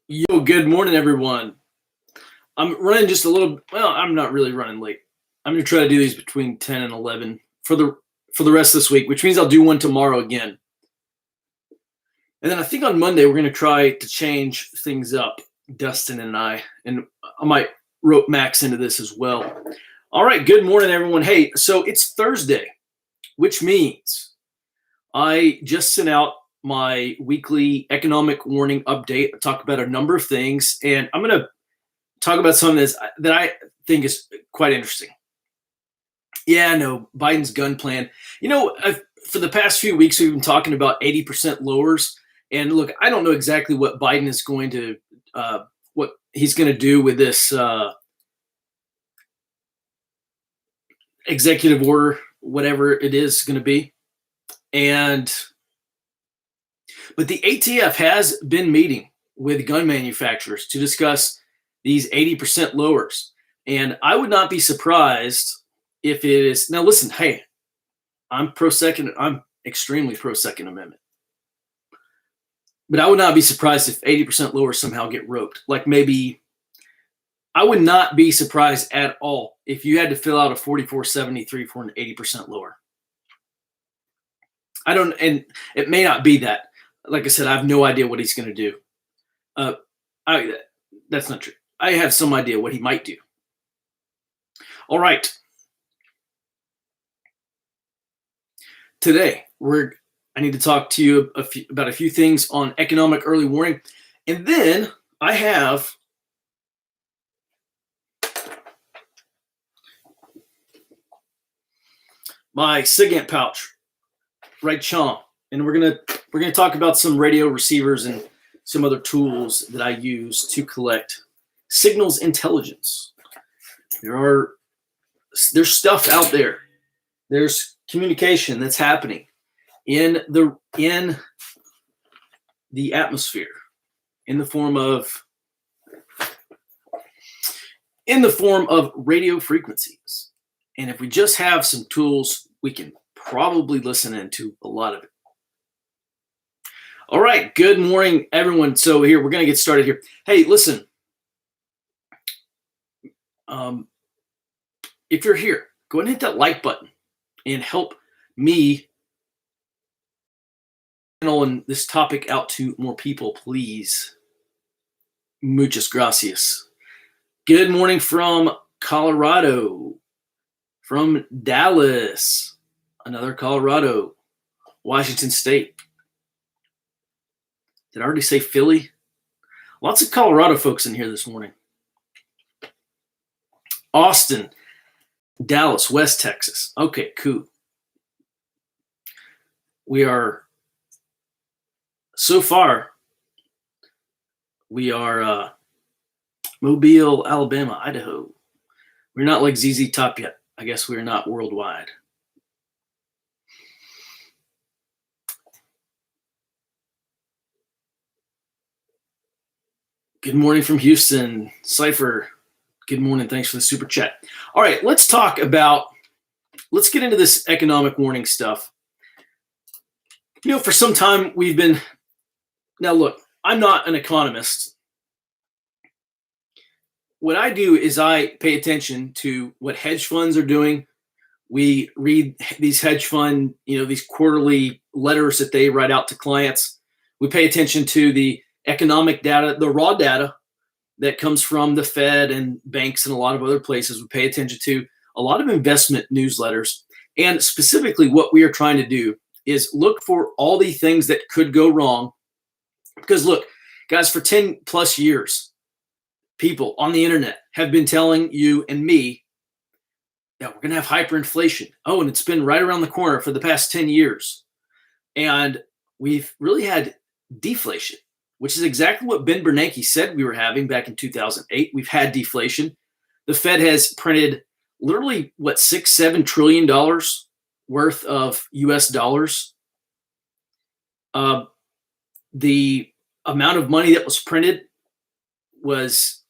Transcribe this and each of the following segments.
Yo, good morning, everyone. I'm running just a little. Well, I'm not really running late. I'm gonna try to do these between 10 and 11 for the rest of this week, which means I'll do one tomorrow again. And then I think on Monday we're gonna try to change things up, Dustin and and I might rope Max into this as well. All right, good morning, everyone. Hey, so it's Thursday, which means I just sent out my weekly economic warning update. I talk about a number of things, and I'm gonna talk about something that I think is quite interesting. Yeah, I know Biden's gun plan. For the past few weeks, we've been talking about 80% lowers. And look, I don't know exactly what Biden is going to, what he's going to do with this executive order, whatever it is going to be. But the ATF has been meeting with gun manufacturers to discuss these 80% lowers. And I would not be surprised if it is. Now, listen, hey, I'm extremely pro Second Amendment. But I would not be surprised if 80% lowers somehow get roped. Like maybe, I would not be surprised at all if you had to fill out a 4473 for an 80% lower. And it may not be that. Like I said, I have no idea what he's going to do. That's not true. I have some idea what he might do. All right. Today, I need to talk to you about a few things on economic early warning. And then I have my SIGINT pouch, right, Sean. And we're gonna talk about some radio receivers and some other tools that I use to collect signals intelligence. There's stuff out there. There's communication that's happening in the atmosphere in the form of radio frequencies. And if we just have some tools, we can probably listen into a lot of it. All right, good morning, everyone. So here, we're going to get started here. Hey, listen, if you're here, go ahead and hit that like button and help me channel this topic out to more people, please. Muchas gracias. Good morning from Colorado, from Dallas, another Colorado, Washington State. Did I already say Philly? Lots of Colorado folks in here this morning. Austin, Dallas, West Texas. Okay, cool. So far, we are Mobile, Alabama, Idaho. We're not like ZZ Top yet. I guess we're not worldwide. Good morning from Houston. Cypher, good morning. Thanks for the super chat. All right, let's get into this economic warning stuff. For some time now look, I'm not an economist. What I do is I pay attention to what hedge funds are doing. We read these hedge fund, these quarterly letters that they write out to clients. We pay attention to the economic data, the raw data that comes from the Fed and banks and a lot of other places. We pay attention to a lot of investment newsletters. And specifically what we are trying to do is look for all the things that could go wrong. Because look, guys, for 10 plus years, people on the internet have been telling you and me that we're going to have hyperinflation. Oh, and it's been right around the corner for the past 10 years. And we've really had deflation, which is exactly what Ben Bernanke said we were having back in 2008. We've had deflation. The Fed has printed literally, $6-7 trillion worth of US dollars. The amount of money that was printed was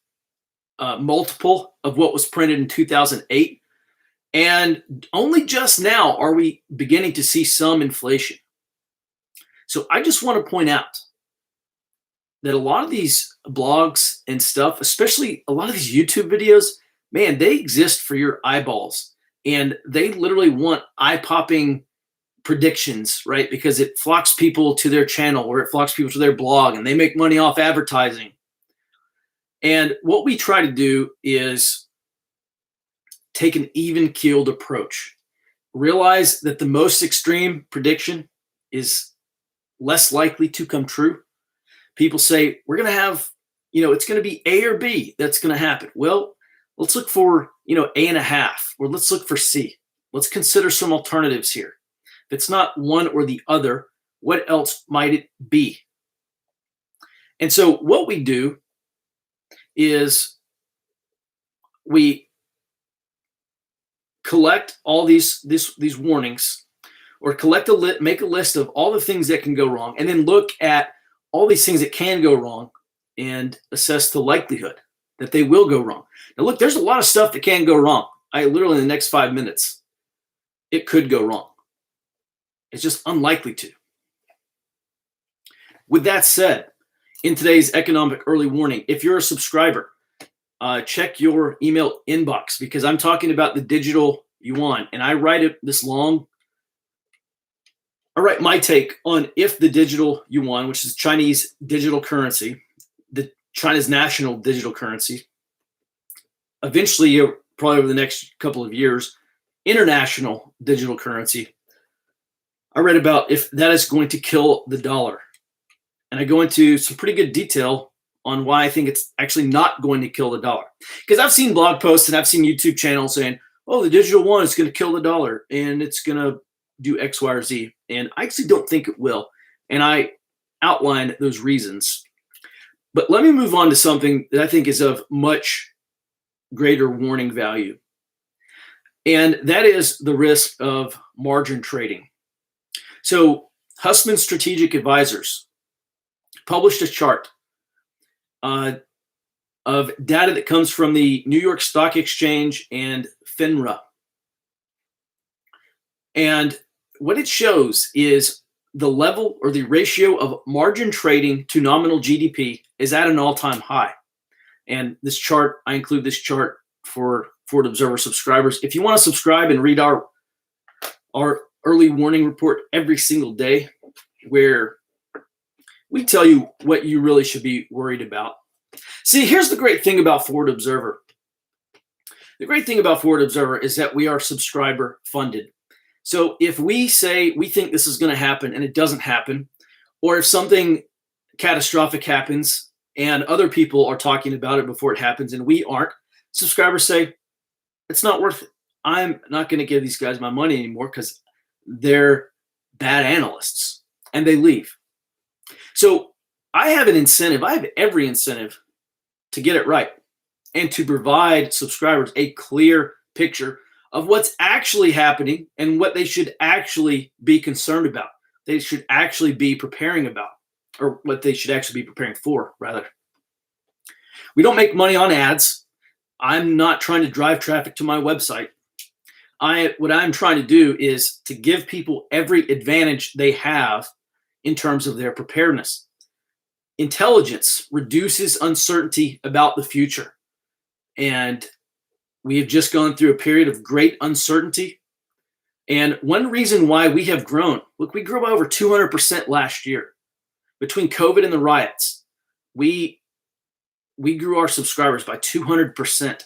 multiple of what was printed in 2008. And only just now are we beginning to see some inflation. So I just want to point out that a lot of these blogs and stuff, especially a lot of these YouTube videos, man, they exist for your eyeballs. And they literally want eye-popping predictions, right? Because it flocks people to their channel or it flocks people to their blog and they make money off advertising. And what we try to do is take an even-keeled approach. Realize that the most extreme prediction is less likely to come true. People say, we're going to have, it's going to be A or B that's going to happen. Well, let's look for, A.5, or let's look for C. Let's consider some alternatives here. If it's not one or the other, what else might it be? And so what we do is we collect all these warnings, or make a list of all the things that can go wrong, and then look at all these things that can go wrong and assess the likelihood that they will go wrong. Now, look, there's a lot of stuff that can go wrong. Literally in the next 5 minutes, it could go wrong. It's just unlikely to. With that said, in today's economic early warning, if you're a subscriber, check your email inbox, because I'm talking about the digital yuan, and I write it this long. I write my take on if the digital yuan, which is Chinese digital currency, China's national digital currency, eventually, probably over the next couple of years, international digital currency. I read about if that is going to kill the dollar. And I go into some pretty good detail on why I think it's actually not going to kill the dollar. Because I've seen blog posts and I've seen YouTube channels saying, oh, the digital yuan is going to kill the dollar and it's going to do X, Y, or Z. And I actually don't think it will. And I outline those reasons. But let me move on to something that I think is of much greater warning value. And that is the risk of margin trading. So Hussman Strategic Advisors published a chart of data that comes from the New York Stock Exchange and FINRA. And what it shows is the level or the ratio of margin trading to nominal GDP is at an all-time high. And this chart, I include this chart for Forward Observer subscribers. If you want to subscribe and read our early warning report every single day, where we tell you what you really should be worried about. See, here's the great thing about Forward Observer. The great thing about Forward Observer is that we are subscriber funded. So if we say we think this is going to happen and it doesn't happen, or if something catastrophic happens and other people are talking about it before it happens and we aren't, subscribers say, it's not worth it. I'm not going to give these guys my money anymore because they're bad analysts, and they leave. So I have an incentive. I have every incentive to get it right and to provide subscribers a clear picture of what's actually happening and what they should actually be concerned about. They should actually be preparing about, or what they should actually be preparing for, rather. We don't make money on ads. I'm not trying to drive traffic to my website. What I'm trying to do is to give people every advantage they have in terms of their preparedness. Intelligence reduces uncertainty about the future. And we have just gone through a period of great uncertainty. And one reason why we have grown, look, we grew by over 200% last year. Between COVID and the riots, we grew our subscribers by 200%.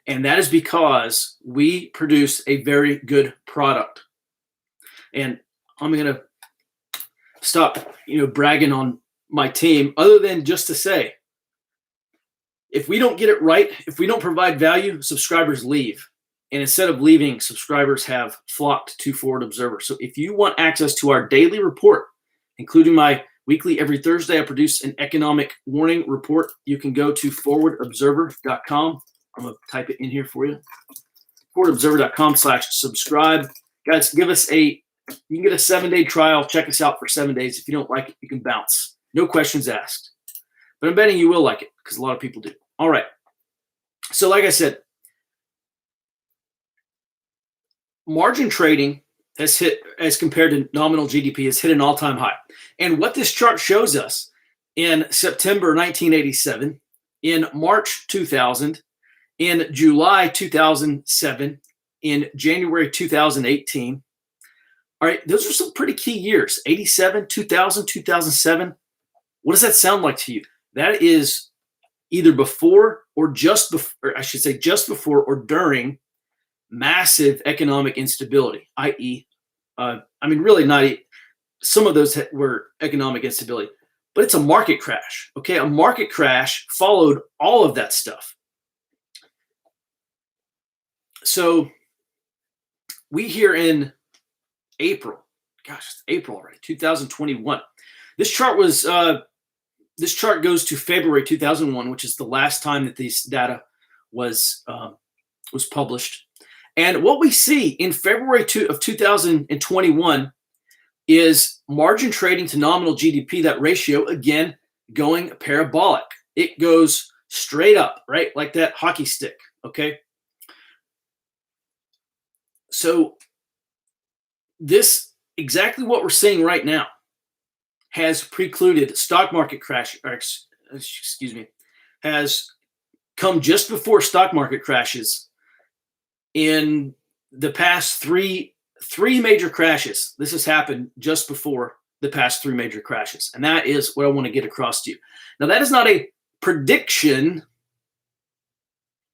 And that is because we produce a very good product. And I'm going to stop, bragging on my team, other than just to say, if we don't get it right, if we don't provide value, subscribers leave. And instead of leaving, subscribers have flocked to Forward Observer. So if you want access to our daily report, including my weekly, every Thursday, I produce an economic warning report. You can go to forwardobserver.com. I'm going to type it in here for you. forwardobserver.com/subscribe. Guys, you can get a 7-day trial. Check us out for 7 days. If you don't like it, you can bounce. No questions asked. But I'm betting you will like it because a lot of people do. All right. So like I said, margin trading has hit, as compared to nominal GDP, has hit an all-time high. And what this chart shows us in September 1987, in March 2000, in July 2007, in January 2018. All right, those are some pretty key years. 87, 2000, 2007. What does that sound like to you? That is either before or just before, I should say just before or during massive economic instability, i.e., really not, some of those were economic instability, but it's a market crash. Okay, a market crash followed all of that stuff. So we here in April, gosh, it's April already, 2021. This chart goes to February 2001, which is the last time that this data was published. And what we see in February of 2021 is margin trading to nominal GDP, that ratio, again, going parabolic. It goes straight up, right? Like that hockey stick, okay? So this, exactly what we're seeing right now, has precluded stock market crash, has come just before stock market crashes in the past three major crashes. This has happened just before the past three major crashes. And that is what I want to get across to you. Now, that is not a prediction.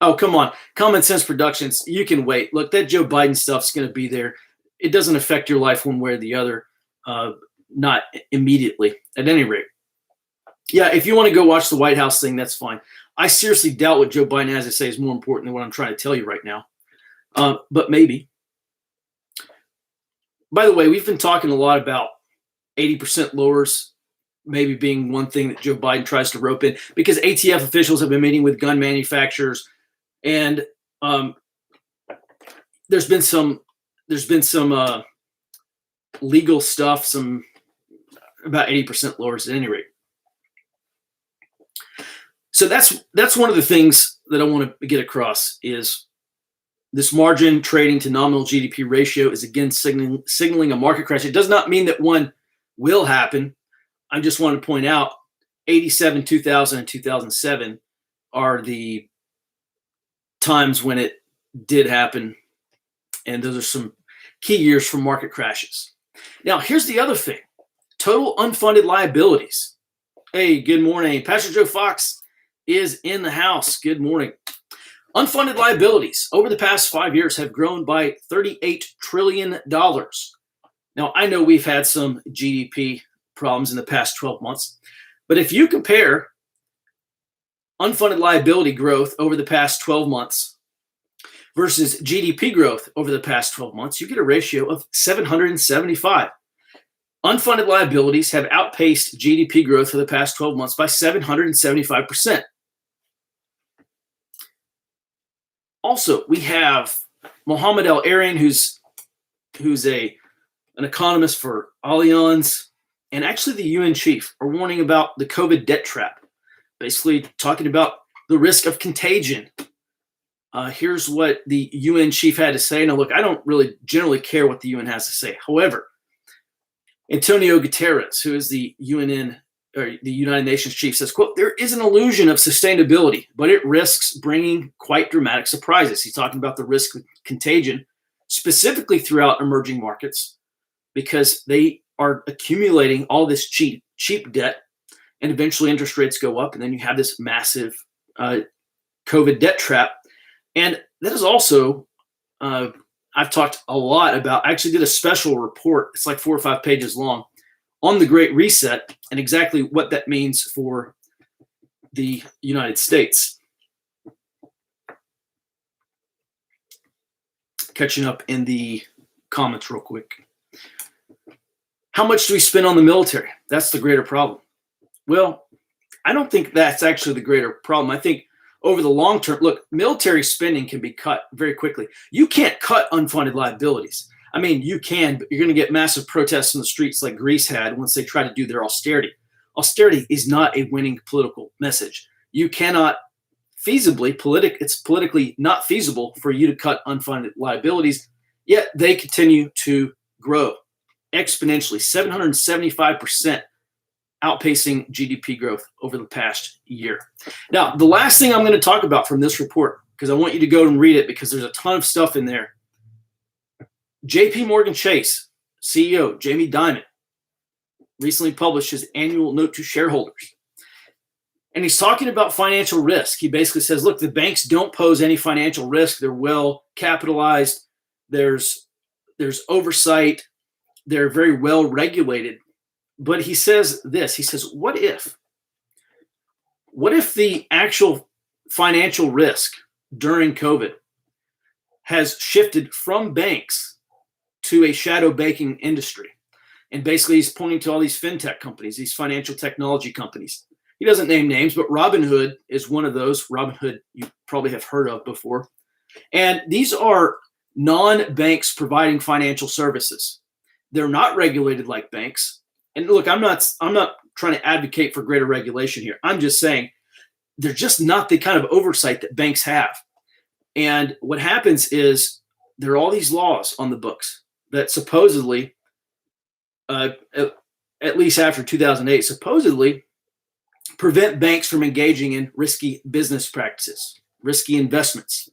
Oh, come on. Common Sense Productions, you can wait. Look, that Joe Biden stuff's going to be there. It doesn't affect your life one way or the other, not immediately, at any rate. Yeah, if you want to go watch the White House thing, that's fine. I seriously doubt what Joe Biden has to say is more important than what I'm trying to tell you right now. But maybe. By the way, we've been talking a lot about 80% lowers maybe being one thing that Joe Biden tries to rope in, because ATF officials have been meeting with gun manufacturers, and there's been some legal stuff, some about 80% lowers at any rate. So that's one of the things that I want to get across is this margin trading to nominal GDP ratio is again signaling a market crash. It does not mean that one will happen. I just want to point out 87, 2000, and 2007 are the times when it did happen. And those are some key years for market crashes. Now, here's the other thing. Total unfunded liabilities. Hey, good morning. Pastor Joe Fox is in the house. Good morning. Unfunded liabilities over the past 5 years have grown by $38 trillion. Now, I know we've had some GDP problems in the past 12 months, but if you compare unfunded liability growth over the past 12 months versus GDP growth over the past 12 months, you get a ratio of 775. Unfunded liabilities have outpaced GDP growth for the past 12 months by 775%. Also, we have Mohamed El-Erian, who's an economist for Allianz, and actually the UN chief are warning about the COVID debt trap, basically talking about the risk of contagion. Here's what the UN chief had to say. Now, look, I don't really generally care what the UN has to say. However, Antonio Guterres, who is the United Nations chief, says, quote, "There is an illusion of sustainability, but it risks bringing quite dramatic surprises." He's talking about the risk of contagion, specifically throughout emerging markets, because they are accumulating all this cheap debt, and eventually interest rates go up, and then you have this massive COVID debt trap. And that is also, I've talked a lot about, I actually did a special report, it's like 4 or 5 pages long, on the Great Reset and exactly what that means for the United States. Catching up in the comments real quick. How much do we spend on the military? That's the greater problem. Well, I don't think that's actually the greater problem. I think over the long term, look, military spending can be cut very quickly. You can't cut unfunded liabilities. I mean, you can, but you're going to get massive protests in the streets like Greece had once they try to do their austerity. Austerity is not a winning political message. You cannot feasibly, it's politically not feasible for you to cut unfunded liabilities, yet they continue to grow exponentially, 775% outpacing GDP growth over the past year. Now, the last thing I'm going to talk about from this report, because I want you to go and read it because there's a ton of stuff in there. JP Morgan Chase CEO Jamie Dimon recently published his annual note to shareholders. And he's talking about financial risk. He basically says, look, the banks don't pose any financial risk. They're well capitalized. There's oversight. They're very well regulated. But he says this, he says, what if the actual financial risk during COVID has shifted from banks to a shadow banking industry? And basically he's pointing to all these fintech companies, these financial technology companies. He doesn't name names, but Robinhood is one of those. Robinhood you probably have heard of before. And these are non-banks providing financial services. They're not regulated like banks. And look, I'm not trying to advocate for greater regulation here. I'm just saying they're just not the kind of oversight that banks have. And what happens is there are all these laws on the books that supposedly, at least after 2008, supposedly prevent banks from engaging in risky business practices, risky investments.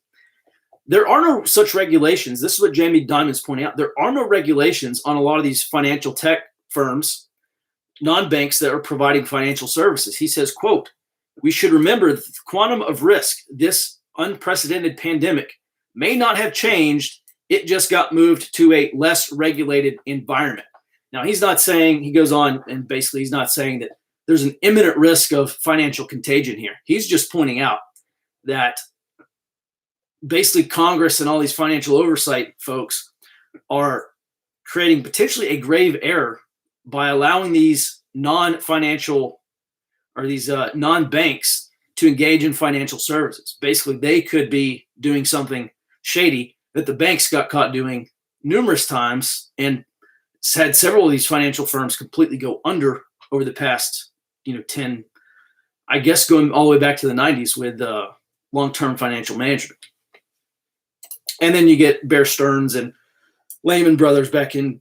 There are no such regulations. This is what Jamie Dimon's pointing out. There are no regulations on a lot of these financial tech firms, non-banks that are providing financial services. He says, quote, we should remember that the quantum of risk, this unprecedented pandemic, may not have changed. It just got moved to a less regulated environment. Now, he's not saying, he goes on and basically he's not saying that there's an imminent risk of financial contagion here. He's just pointing out that basically Congress and all these financial oversight folks are creating potentially a grave error by allowing these non-financial or these non-banks to engage in financial services. Basically, they could be doing something shady that the banks got caught doing numerous times and had several of these financial firms completely go under over the past 10, I guess going all the way back to the 90s with long-term financial management. And then you get Bear Stearns and Lehman Brothers back in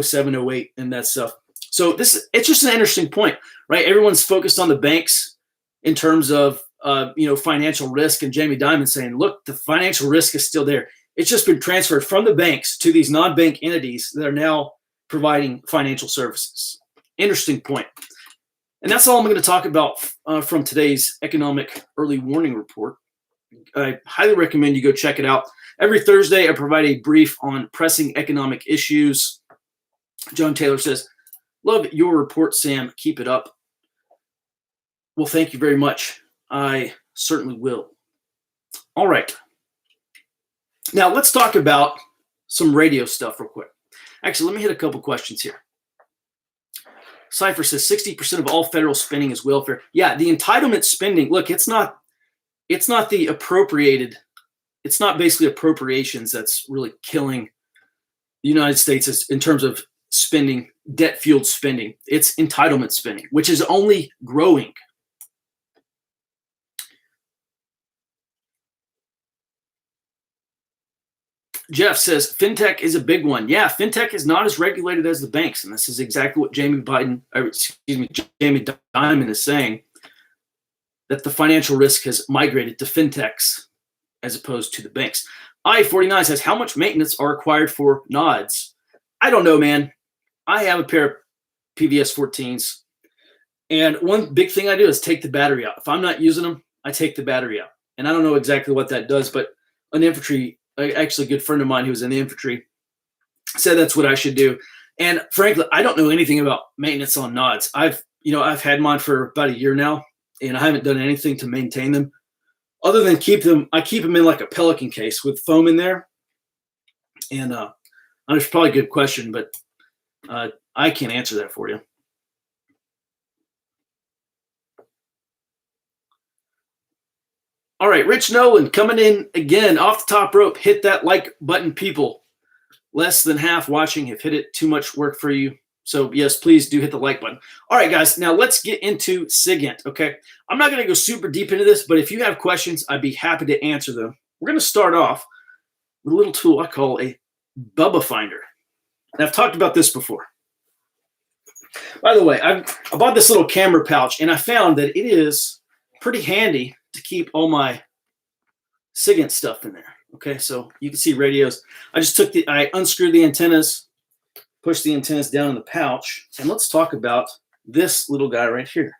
07, 08 and that stuff. So it's just an interesting point, right? Everyone's focused on the banks in terms of financial risk, and Jamie Dimon saying, look, the financial risk is still there. It's just been transferred from the banks to these non-bank entities that are now providing financial services. Interesting point. And that's all I'm going to talk about from today's economic early warning report. I highly recommend you go check it out. Every Thursday, I provide a brief on pressing economic issues. John Taylor says, love your report, Sam. Keep it up. Well, thank you very much. I certainly will. All right. Now, let's talk about some radio stuff real quick. Actually, let me hit a couple questions here. Cypher says 60% of all federal spending is welfare. Yeah, the entitlement spending, look, it's not the appropriated, it's not basically appropriations that's really killing the United States in terms of spending, debt-fueled spending. It's entitlement spending, which is only growing. Jeff says, fintech is a big one. Yeah, fintech is not as regulated as the banks. And this is exactly what Jamie Dimon is saying, that the financial risk has migrated to fintechs as opposed to the banks. I-49 says, how much maintenance are required for nods? I don't know, man. I have a pair of PVS 14s. And one big thing I do is take the battery out. If I'm not using them, I take the battery out. And I don't know exactly what that does, but an infantry, actually a good friend of mine who was in the infantry, said that's what I should do. And frankly, I don't know anything about maintenance on nods. I've had mine for about a year now, and I haven't done anything to maintain them other than keep them. I keep them in like a Pelican case with foam in there. And it's probably a good question, but I can't answer that for you. All right, Rich Nolan coming in again off the top rope. Hit that like button, people. Less than half watching have hit it. Too much work for you. So yes, please do hit the like button. All right, guys, now let's get into SIGINT, okay? I'm not going to go super deep into this, but if you have questions, I'd be happy to answer them. We're going to start off with a little tool I call a Bubba Finder. And I've talked about this before. By the way, I bought this little camera pouch, and I found that it is pretty handy to keep all my SIGINT stuff in there. Okay, so you can see radios. I unscrewed the antennas, pushed the antennas down in the pouch, and let's talk about this little guy right here.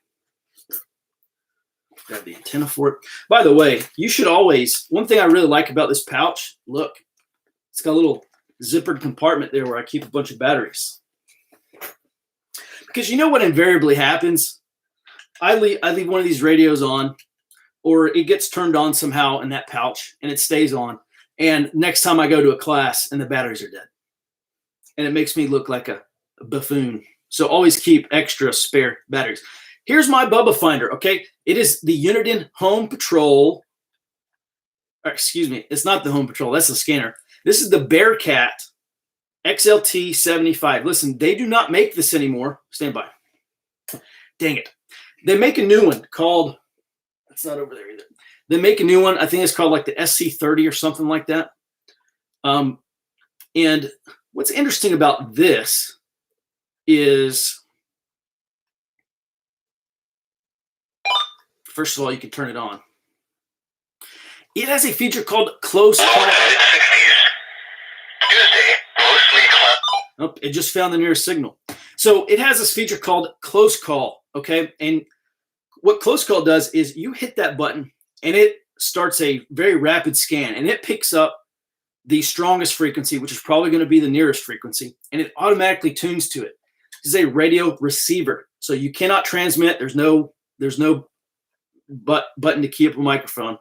Grab the antenna for it. By the way, you should always, one thing I really like about this pouch, look, it's got a little zippered compartment there where I keep a bunch of batteries. Because you know what invariably happens? I leave one of these radios on, or it gets turned on somehow in that pouch and it stays on. And next time I go to a class and the batteries are dead. And it makes me look like a buffoon. So always keep extra spare batteries. Here's my Bubba finder, okay? It is the Uniden Home Patrol. Or excuse me, it's not the Home Patrol. That's the scanner. This is the Bearcat XLT 75. Listen, they do not make this anymore. Stand by. Dang it. They make a new one called, it's not over there either. They make a new one. I think it's called like the SC30 or something like that. And what's interesting about this is, first of all, you can turn it on. It has a feature called close call. Oh, it just found the nearest signal. So it has this feature called close call, okay? And what close call does is you hit that button and it starts a very rapid scan, and it picks up the strongest frequency, which is probably going to be the nearest frequency, and it automatically tunes to it. This is a radio receiver, so you cannot transmit. There's no button to key up a microphone.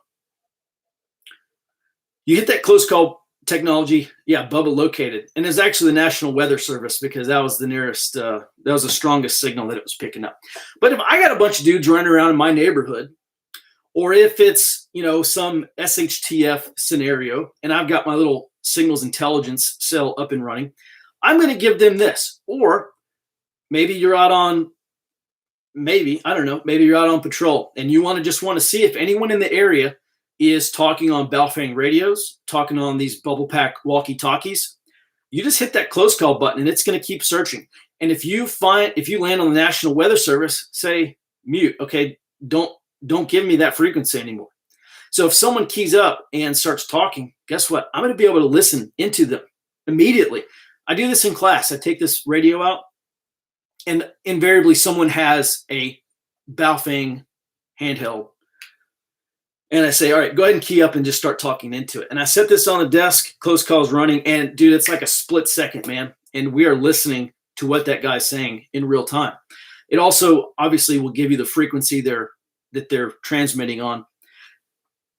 You hit that close call technology, yeah, Bubba located. And it's actually the National Weather Service, because that was the nearest, that was the strongest signal that it was picking up. But if I got a bunch of dudes running around in my neighborhood, or if it's, you know, some SHTF scenario, and I've got my little signals intelligence cell up and running, I'm going to give them this. Or maybe you're out on, maybe you're out on patrol, and you want to see if anyone in the area is talking on Baofeng radios, talking on these bubble pack walkie-talkies. You just hit that close call button and it's going to keep searching. And if you land on the National Weather Service, say mute, okay, don't give me that frequency anymore. So if someone keys up and starts talking, guess what? I'm going to be able to listen into them immediately. I do this in class. I take this radio out, and invariably someone has a Baofeng handheld. And I say, all right, go ahead and key up and just start talking into it. And I set this on the desk, close call's running, and dude, it's like a split second, man. And we are listening to what that guy's saying in real time. It also obviously will give you the frequency that they're transmitting on.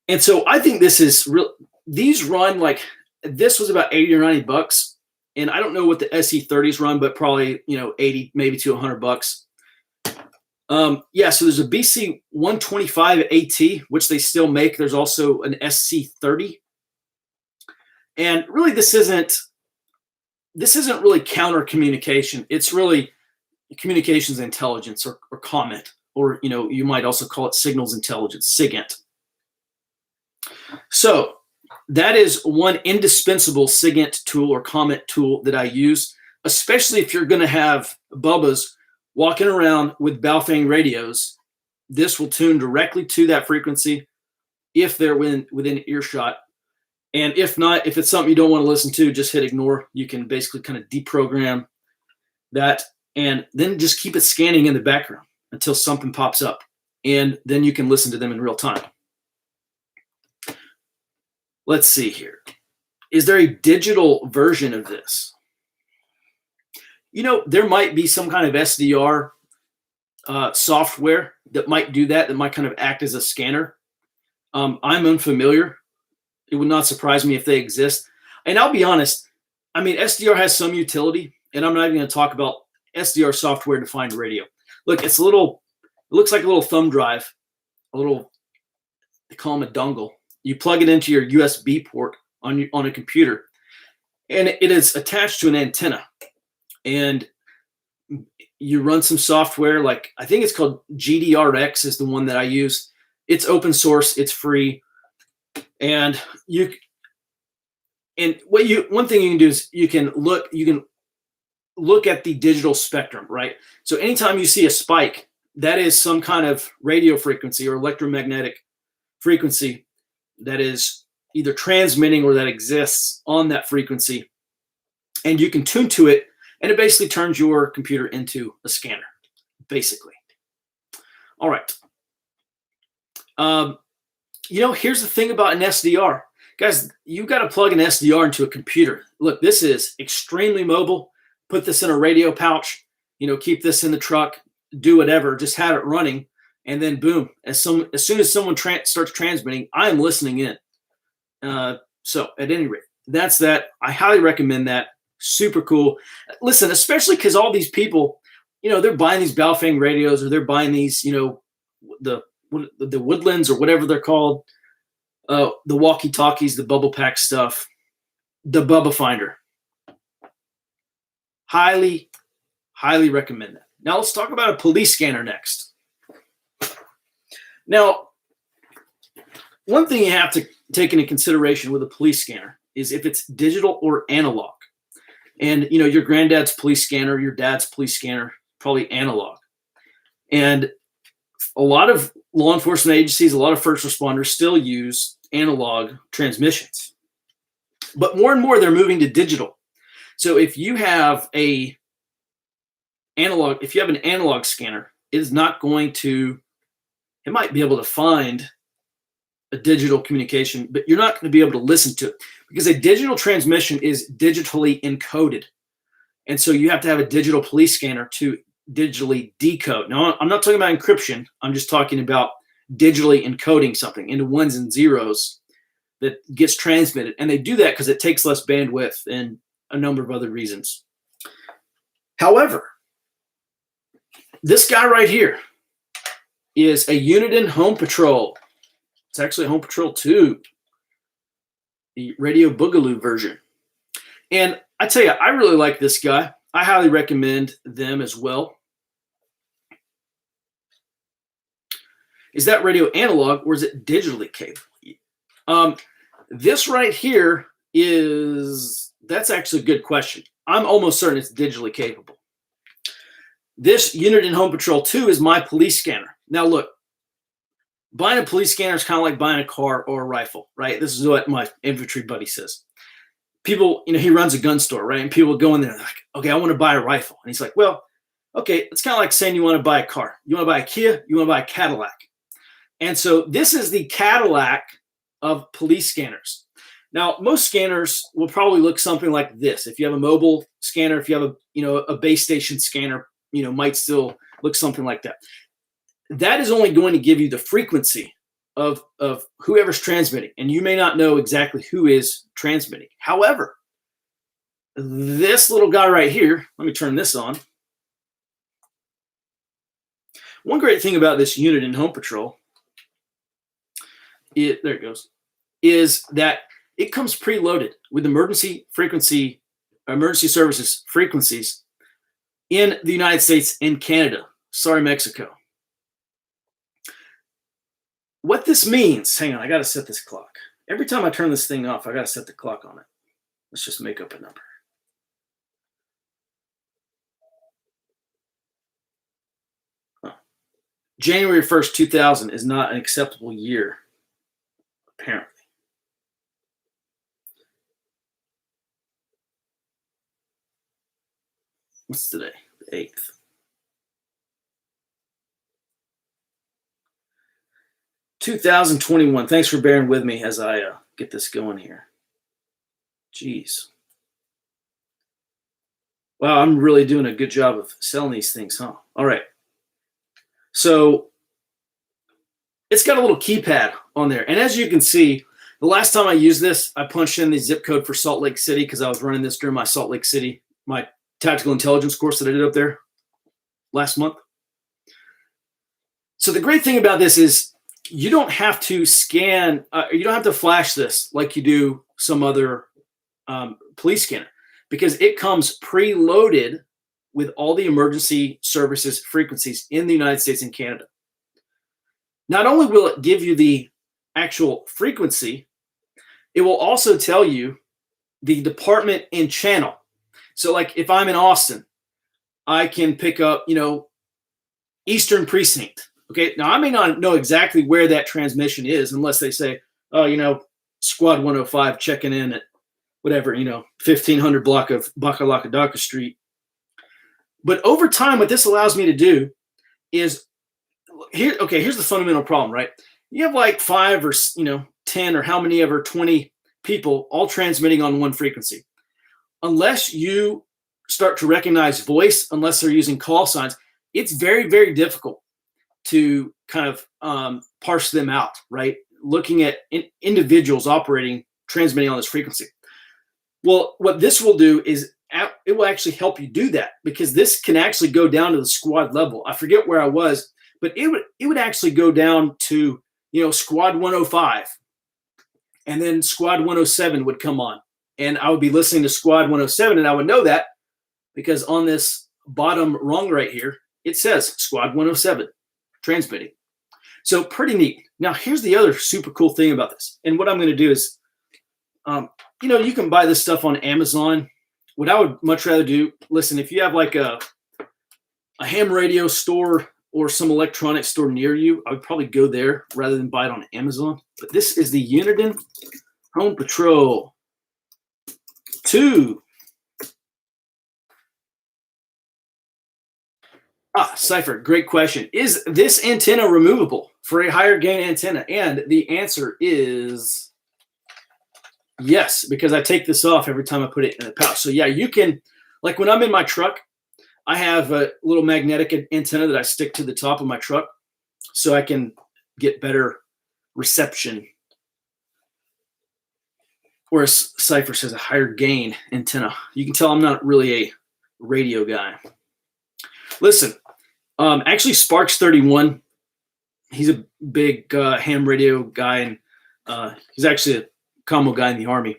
And so I think this is real. These run like, this was about 80 or 90 bucks. And I don't know what the SE30s run, but probably, 80, maybe to $100. Yeah, so there's a BC 125 AT, which they still make. There's also an SC30. And really this isn't really counter communication. It's really communications intelligence or comment, or you might also call it signals intelligence, SIGINT. So that is one indispensable SIGINT tool or comment tool that I use, especially if you're going to have Bubbas walking around with Baofeng radios. This will tune directly to that frequency if they're within earshot. And if not, if it's something you don't want to listen to, just hit ignore. You can basically kind of deprogram that, and then just keep it scanning in the background until something pops up. And then you can listen to them in real time. Let's see here. Is there a digital version of this? There might be some kind of SDR software that might do that might kind of act as a scanner. I'm unfamiliar. It would not surprise me if they exist. And I'll be honest, I mean, SDR has some utility, and I'm not even going to talk about SDR software to find radio. Look, it looks like a little thumb drive, they call them a dongle. You plug it into your USB port on a computer, and it is attached to an antenna. And you run some software, like I think it's called GDRX is the one that I use. It's open source, it's free. And one thing you can do is you can look at the digital spectrum, right? So anytime you see a spike, that is some kind of radio frequency or electromagnetic frequency that is either transmitting or that exists on that frequency. And you can tune to it, and it basically turns your computer into a scanner, basically. All right. Here's the thing about an SDR. Guys, you've got to plug an SDR into a computer. Look, this is extremely mobile. Put this in a radio pouch, keep this in the truck, do whatever, just have it running. And then boom, as soon as someone starts transmitting, I am listening in. So at any rate, that's that. I highly recommend that. Super cool. Listen, especially because all these people, they're buying these Baofeng radios, or they're buying these, the Woodlands or whatever they're called, the walkie-talkies, the bubble pack stuff, the Bubba Finder. Highly, highly recommend that. Now let's talk about a police scanner next. Now, one thing you have to take into consideration with a police scanner is if it's digital or analog. And, your granddad's police scanner, your dad's police scanner, probably analog. And a lot of law enforcement agencies, a lot of first responders still use analog transmissions. But more and more, they're moving to digital. So if you have an analog scanner, it is not going to, it might be able to find a digital communication, but you're not going to be able to listen to it, because a digital transmission is digitally encoded. And so you have to have a digital police scanner to digitally decode. Now, I'm not talking about encryption. I'm just talking about digitally encoding something into ones and zeros that gets transmitted. And they do that because it takes less bandwidth and a number of other reasons. However, this guy right here is a Uniden Home Patrol. It's actually a Home Patrol 2, the Radio Boogaloo version. And I tell you, I really like this guy. I highly recommend them as well. Is that radio analog, or is it digitally capable? This right here that's actually a good question. I'm almost certain it's digitally capable. This Uniden Home Patrol 2 is my police scanner. Now look, buying a police scanner is kind of like buying a car or a rifle, right? This is what my infantry buddy says. People, he runs a gun store, right? And people go in there like, okay, I want to buy a rifle. And he's like, well, okay, it's kind of like saying you want to buy a car. You want to buy a Kia, you want to buy a Cadillac. And so this is the Cadillac of police scanners. Now, most scanners will probably look something like this. If you have a mobile scanner, if you have a base station scanner, might still look something like that. That is only going to give you the frequency of whoever's transmitting, and you may not know exactly who is transmitting. However, this little guy right here, let me turn this on. One great thing about this Uniden Home Patrol, there it goes, is that it comes preloaded with emergency services frequencies in the United States and Canada. Sorry, Mexico. What this means, hang on, I got to set this clock. Every time I turn this thing off, I got to set the clock on it. Let's just make up a number. January 1st, 2000 is not an acceptable year, apparently. What's today? The 8th. (2021). Thanks for bearing with me as I get this going here. Jeez. Wow, I'm really doing a good job of selling these things, huh? All right. So it's got a little keypad on there. And as you can see, the last time I used this, I punched in the zip code for Salt Lake City because I was running this during my Salt Lake City, my tactical intelligence course that I did up there last month. So the great thing about this is you don't have to scan, you don't have to flash this like you do some other police scanner, because it comes preloaded with all the emergency services frequencies in the United States and Canada. Not only will it give you the actual frequency, it will also tell you the department and channel. So like if I'm in Austin, I can pick up, Eastern Precinct. Okay. Now I may not know exactly where that transmission is unless they say, oh, Squad 105 checking in at whatever, 1500 block of Bakalakadaka Street. But over time, what this allows me to do is here's the fundamental problem, right? You have like 5 or 10 or how many ever 20 people all transmitting on one frequency. Unless you start to recognize voice, unless they're using call signs, it's very, very difficult to kind of parse them out, right? Looking at individuals transmitting on this frequency. Well, what this will do is it will actually help you do that, because this can actually go down to the squad level. I forget where I was, but it would actually go down to, squad 105, and then squad 107 would come on, and I would be listening to squad 107, and I would know that because on this bottom rung right here, it says squad 107 transmitting. So pretty neat. Now, here's the other super cool thing about this. And what I'm going to do is, you can buy this stuff on Amazon. What I would much rather do, listen, if you have like a ham radio store or some electronic store near you, I would probably go there rather than buy it on Amazon. But this is the Uniden Home Patrol 2. Cypher, great question. Is this antenna removable for a higher gain antenna? And the answer is yes, because I take this off every time I put it in the pouch. So yeah, you can, like when I'm in my truck, I have a little magnetic antenna that I stick to the top of my truck so I can get better reception. Or as Cypher says, a higher gain antenna. You can tell I'm not really a radio guy. Listen, actually Sparks 31, he's a big ham radio guy, and he's actually a combo guy in the Army.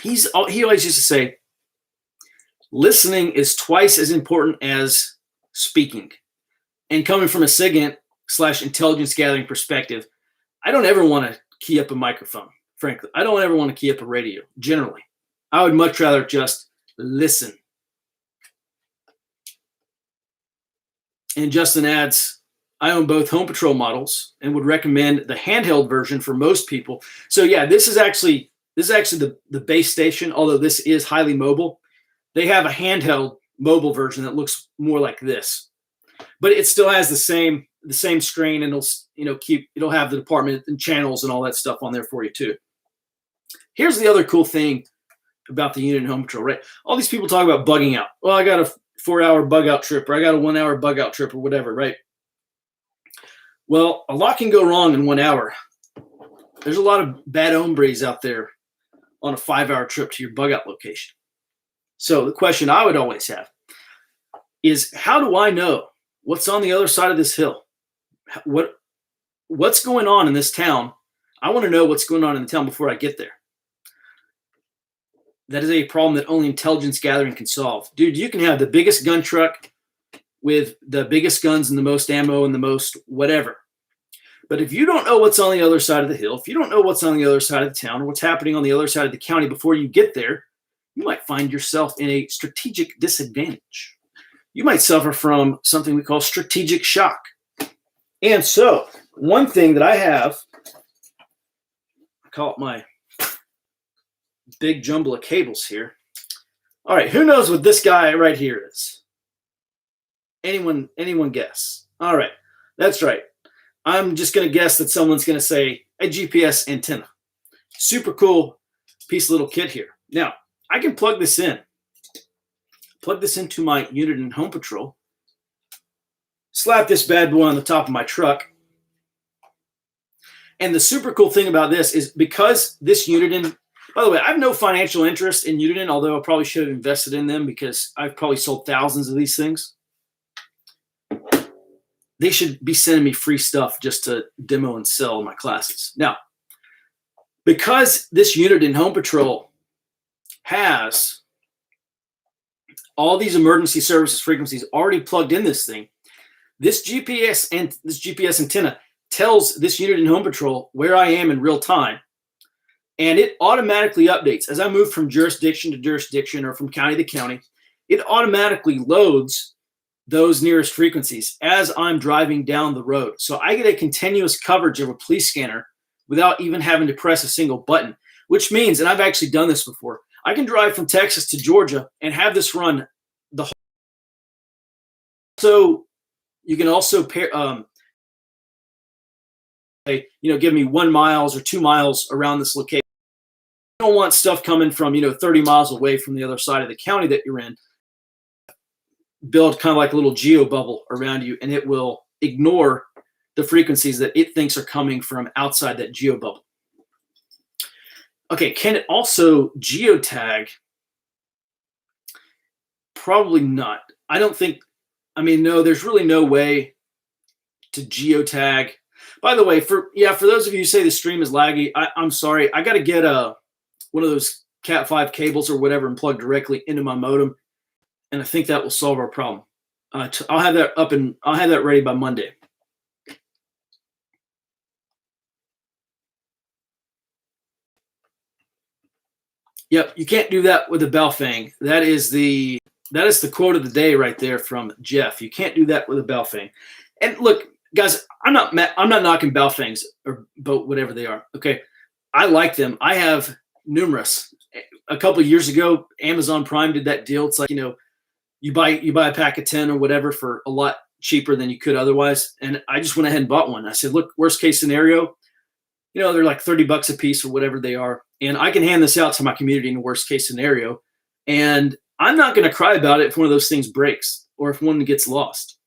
He always used to say, listening is twice as important as speaking. And coming from a SIGINT / intelligence gathering perspective, I don't ever want to key up a microphone, frankly. I don't ever want to key up a radio, generally. I would much rather just listen. And Justin adds, I own both Home Patrol models and would recommend the handheld version for most people. So yeah, this is actually the base station, although this is highly mobile. They have a handheld mobile version that looks more like this, but it still has the same screen, and it'll have the department and channels and all that stuff on there for you too. Here's the other cool thing about the Uniden Home Patrol, right? All these people talk about bugging out. Well, I got a 4-hour bug out trip, or I got a 1-hour bug out trip, or whatever, right? Well, a lot can go wrong in 1 hour. There's a lot of bad hombres out there on a 5-hour trip to your bug out location. So the question I would always have is, how do I know what's on the other side of this hill? What's going on in this town? I want to know what's going on in the town before I get there. That is a problem that only intelligence gathering can solve. Dude, you can have the biggest gun truck with the biggest guns and the most ammo and the most whatever. But if you don't know what's on the other side of the hill, if you don't know what's on the other side of the town or what's happening on the other side of the county before you get there, you might find yourself in a strategic disadvantage. You might suffer from something we call strategic shock. And so, one thing that I have, I call it my big jumble of cables here. All right, who knows what this guy right here is? Anyone guess? All right, that's right. I'm just going to guess that someone's going to say a GPS antenna. Super cool piece of little kit here. Now, I can plug this into my Uniden Home Patrol, slap this bad boy on the top of my truck. And the super cool thing about this is, because this Uniden, by the way, I have no financial interest in Uniden, although I probably should have invested in them because I've probably sold thousands of these things. They should be sending me free stuff just to demo and sell my classes. Now, because this Uniden Home Patrol has all these emergency services frequencies already plugged in this thing, this GPS antenna tells this Uniden Home Patrol where I am in real time. and it automatically updates. As I move from jurisdiction to jurisdiction or from county to county, it automatically loads those nearest frequencies as I'm driving down the road. So I get a continuous coverage of a police scanner without even having to press a single button, which means, and I've actually done this before, I can drive from Texas to Georgia and have this run the whole. So you can also pair, give me 1 mile or 2 miles around this location. You don't want stuff coming from 30 miles away from the other side of the county that you're in. Build kind of like a little geo bubble around you, and it will ignore the frequencies that it thinks are coming from outside that geo bubble. Okay, can it also geotag? Probably not. I don't think, no, there's really no way to geotag. By the way, for those of you who say the stream is laggy, I'm sorry. I got to get one of those Cat5 cables or whatever and plug directly into my modem, and I think that will solve our problem. I'll have that up and I'll have that ready by Monday. Yep, you can't do that with a Baofeng. That is the quote of the day right there from Jeff. You can't do that with a Baofeng. And look, guys, I'm not knocking Baofengs or whatever they are. Okay, I like them. I have numerous. A couple of years ago, Amazon Prime did that deal. It's like you buy a pack of 10 or whatever for a lot cheaper than you could otherwise. And I just went ahead and bought one. I said, look, worst case scenario, they're like $30 a piece or whatever they are. And I can hand this out to my community in a worst case scenario. And I'm not going to cry about it if one of those things breaks or if one gets lost.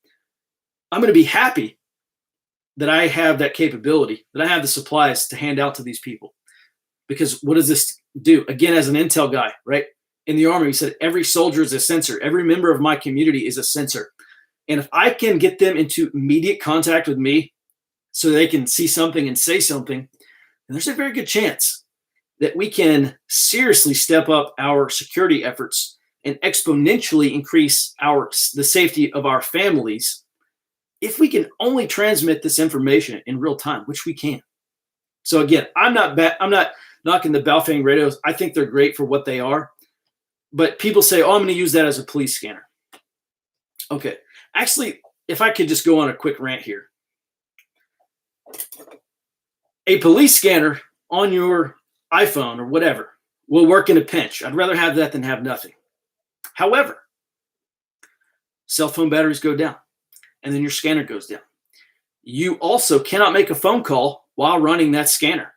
I'm going to be happy that I have that capability, that I have the supplies to hand out to these people. Because what does this do? Again, as an intel guy, right? In the Army, he said, every soldier is a sensor. Every member of my community is a sensor. And if I can get them into immediate contact with me so they can see something and say something, then there's a very good chance that we can seriously step up our security efforts and exponentially increase the safety of our families if we can only transmit this information in real time, which we can. So again, I'm not knocking the Baofeng radios. I think they're great for what they are. But people say, oh, I'm going to use that as a police scanner. Okay. Actually, if I could just go on a quick rant here. A police scanner on your iPhone or whatever will work in a pinch. I'd rather have that than have nothing. However, cell phone batteries go down, and then your scanner goes down. You also cannot make a phone call while running that scanner.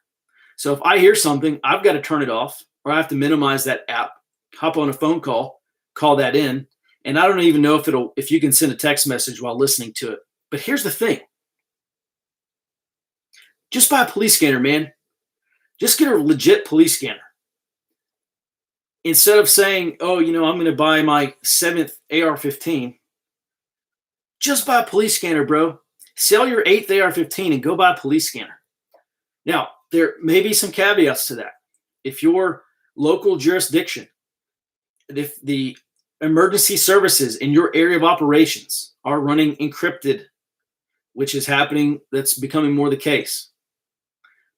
So if I hear something, I've got to turn it off, or I have to minimize that app, hop on a phone call that in, and I don't even know if you can send a text message while listening to it. But here's the thing. Just buy a police scanner, man. Just get a legit police scanner. Instead of saying, oh, I'm going to buy my 7th AR-15, just buy a police scanner, bro. Sell your 8th AR-15 and go buy a police scanner. Now, there may be some caveats to that. If your local jurisdiction, if the emergency services in your area of operations are running encrypted, which is happening, that's becoming more the case,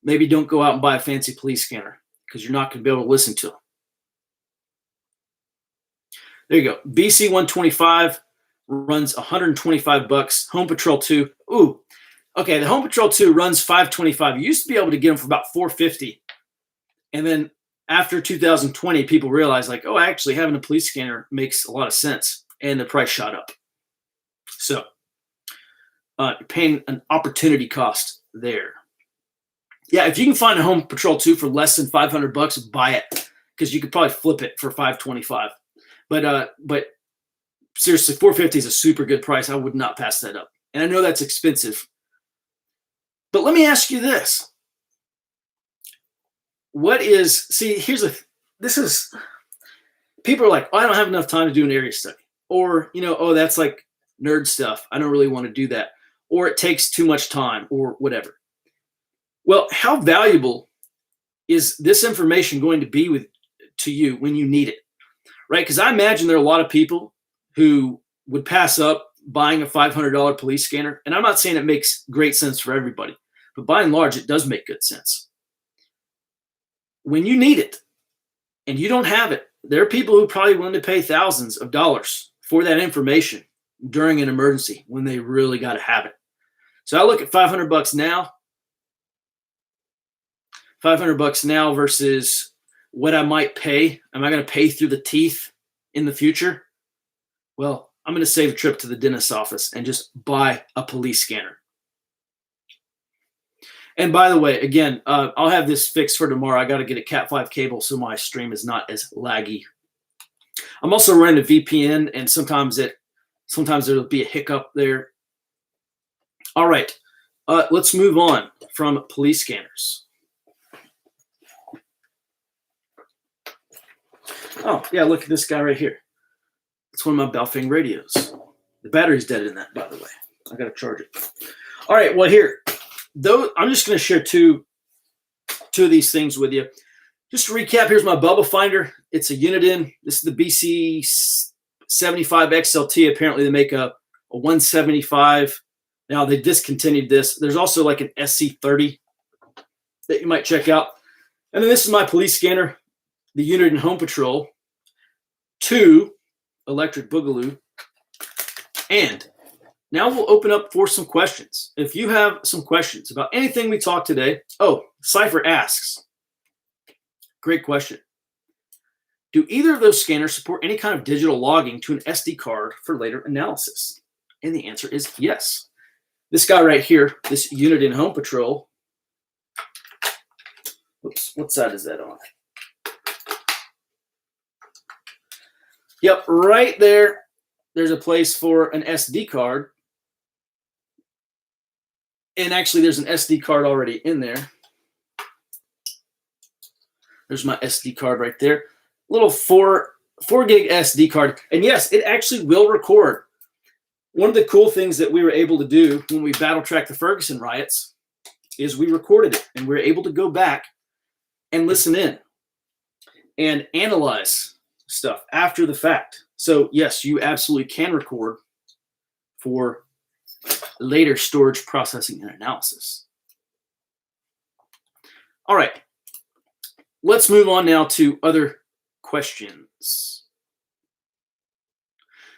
maybe don't go out and buy a fancy police scanner because you're not going to be able to listen to them. There you go. BC 125 runs $125. Home Patrol 2. Ooh, okay. The Home Patrol 2 runs $525. You used to be able to get them for about $450. And then after 2020, people realized actually having a police scanner makes a lot of sense. And the price shot up. So you're paying an opportunity cost there. Yeah, if you can find a Home Patrol 2 for less than $500, buy it, because you could probably flip it for $525. But seriously, $450 is a super good price. I would not pass that up. And I know that's expensive. But let me ask you this. People are like, oh, I don't have enough time to do an area study. Or, oh, that's like nerd stuff. I don't really want to do that. Or it takes too much time or whatever. Well, how valuable is this information going to be to you when you need it? Right? Because I imagine there are a lot of people who would pass up buying a $500 police scanner. And I'm not saying it makes great sense for everybody, but by and large, it does make good sense. when you need it and you don't have it, there are people who probably willing to pay thousands of dollars for that information during an emergency when they really got to have it. So I look at $500 now, $500 now versus what I might pay. Am I going to pay through the teeth in the future? Well, I'm going to save a trip to the dentist's office and just buy a police scanner. And by the way, again, I'll have this fixed for tomorrow. I got to get a Cat 5 cable so my stream is not as laggy. I'm also running a VPN, and sometimes there'll be a hiccup there. All right, let's move on from police scanners. Oh, yeah, look at this guy right here. It's one of my Baofeng radios. The battery's dead in that, by the way. I got to charge it. All right, well, here, though, I'm just going to share two of these things with you. Just to recap, here's my bubble finder. It's a Uniden. This is the BC75 XLT. Apparently, they make a 175. Now, they discontinued this. There's also like an SC30 that you might check out. And then this is my police scanner, the Uniden Home Patrol 2 Electric Boogaloo. And now we'll open up for some questions. If you have some questions about anything we talked today. Oh, Cypher asks, great question. Do either of those scanners support any kind of digital logging to an SD card for later analysis? And the answer is yes. This guy right here, this Uniden Home Patrol. Oops, what side is that on? Yep, right there, there's a place for an SD card. And actually, there's an SD card already in there. There's my SD card right there. Little 4 gig SD card. And yes, it actually will record. One of the cool things that we were able to do when we battle tracked the Ferguson riots is we recorded it, and we were able to go back and listen in and analyze stuff after the fact. So yes, you absolutely can record for later storage, processing, and analysis. All right, let's move on now to other questions.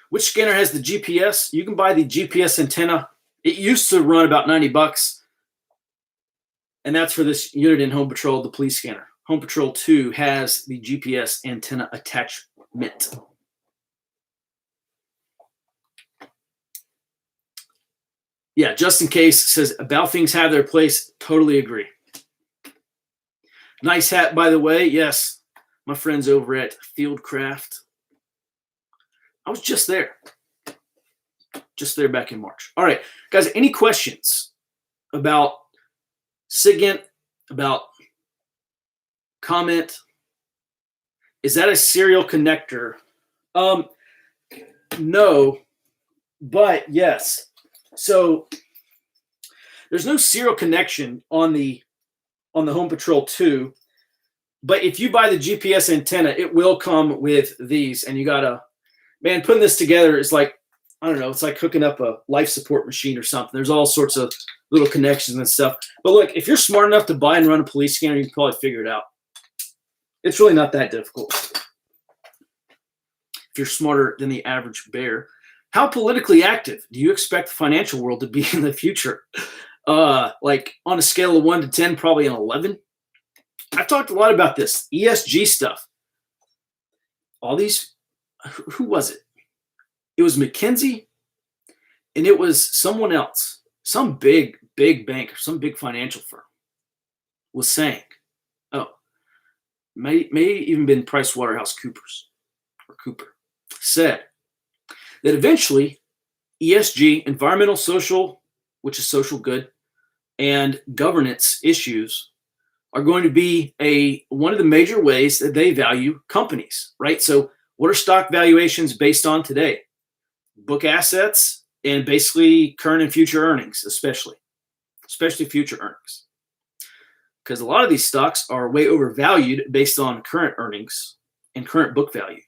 Which scanner has the GPS? You can buy the GPS antenna. It used to run about $90, and that's for this Uniden Home Patrol, the police scanner. Home Patrol 2 has the GPS antenna attachment. Yeah, just in case, says Baofengs have their place. Totally agree. Nice hat, by the way. Yes, my friends over at Fieldcraft. I was just there back in March. All right, guys, any questions about SIGINT, about comment? Is that a serial connector? No, but yes. So there's no serial connection on the Home Patrol 2, but if you buy the GPS antenna, it will come with these, and you gotta, man, putting this together is like, I don't know, it's like hooking up a life support machine or something. There's all sorts of little connections and stuff. But look, if you're smart enough to buy and run a police scanner, you can probably figure it out. It's really not that difficult. If you're smarter than the average bear. How politically active do you expect the financial world to be in the future? Like on a scale of 1 to 10, probably an 11. I've talked a lot about this ESG stuff. All these, who was it? It was McKinsey, and it was someone else, some big bank or some big financial firm was saying, oh, may even been PricewaterhouseCoopers or Cooper, said that eventually ESG, environmental, social, which is social good, and governance issues are going to be one of the major ways that they value companies, right? So what are stock valuations based on today? Book assets and basically current and future earnings, especially future earnings. Because a lot of these stocks are way overvalued based on current earnings and current book value.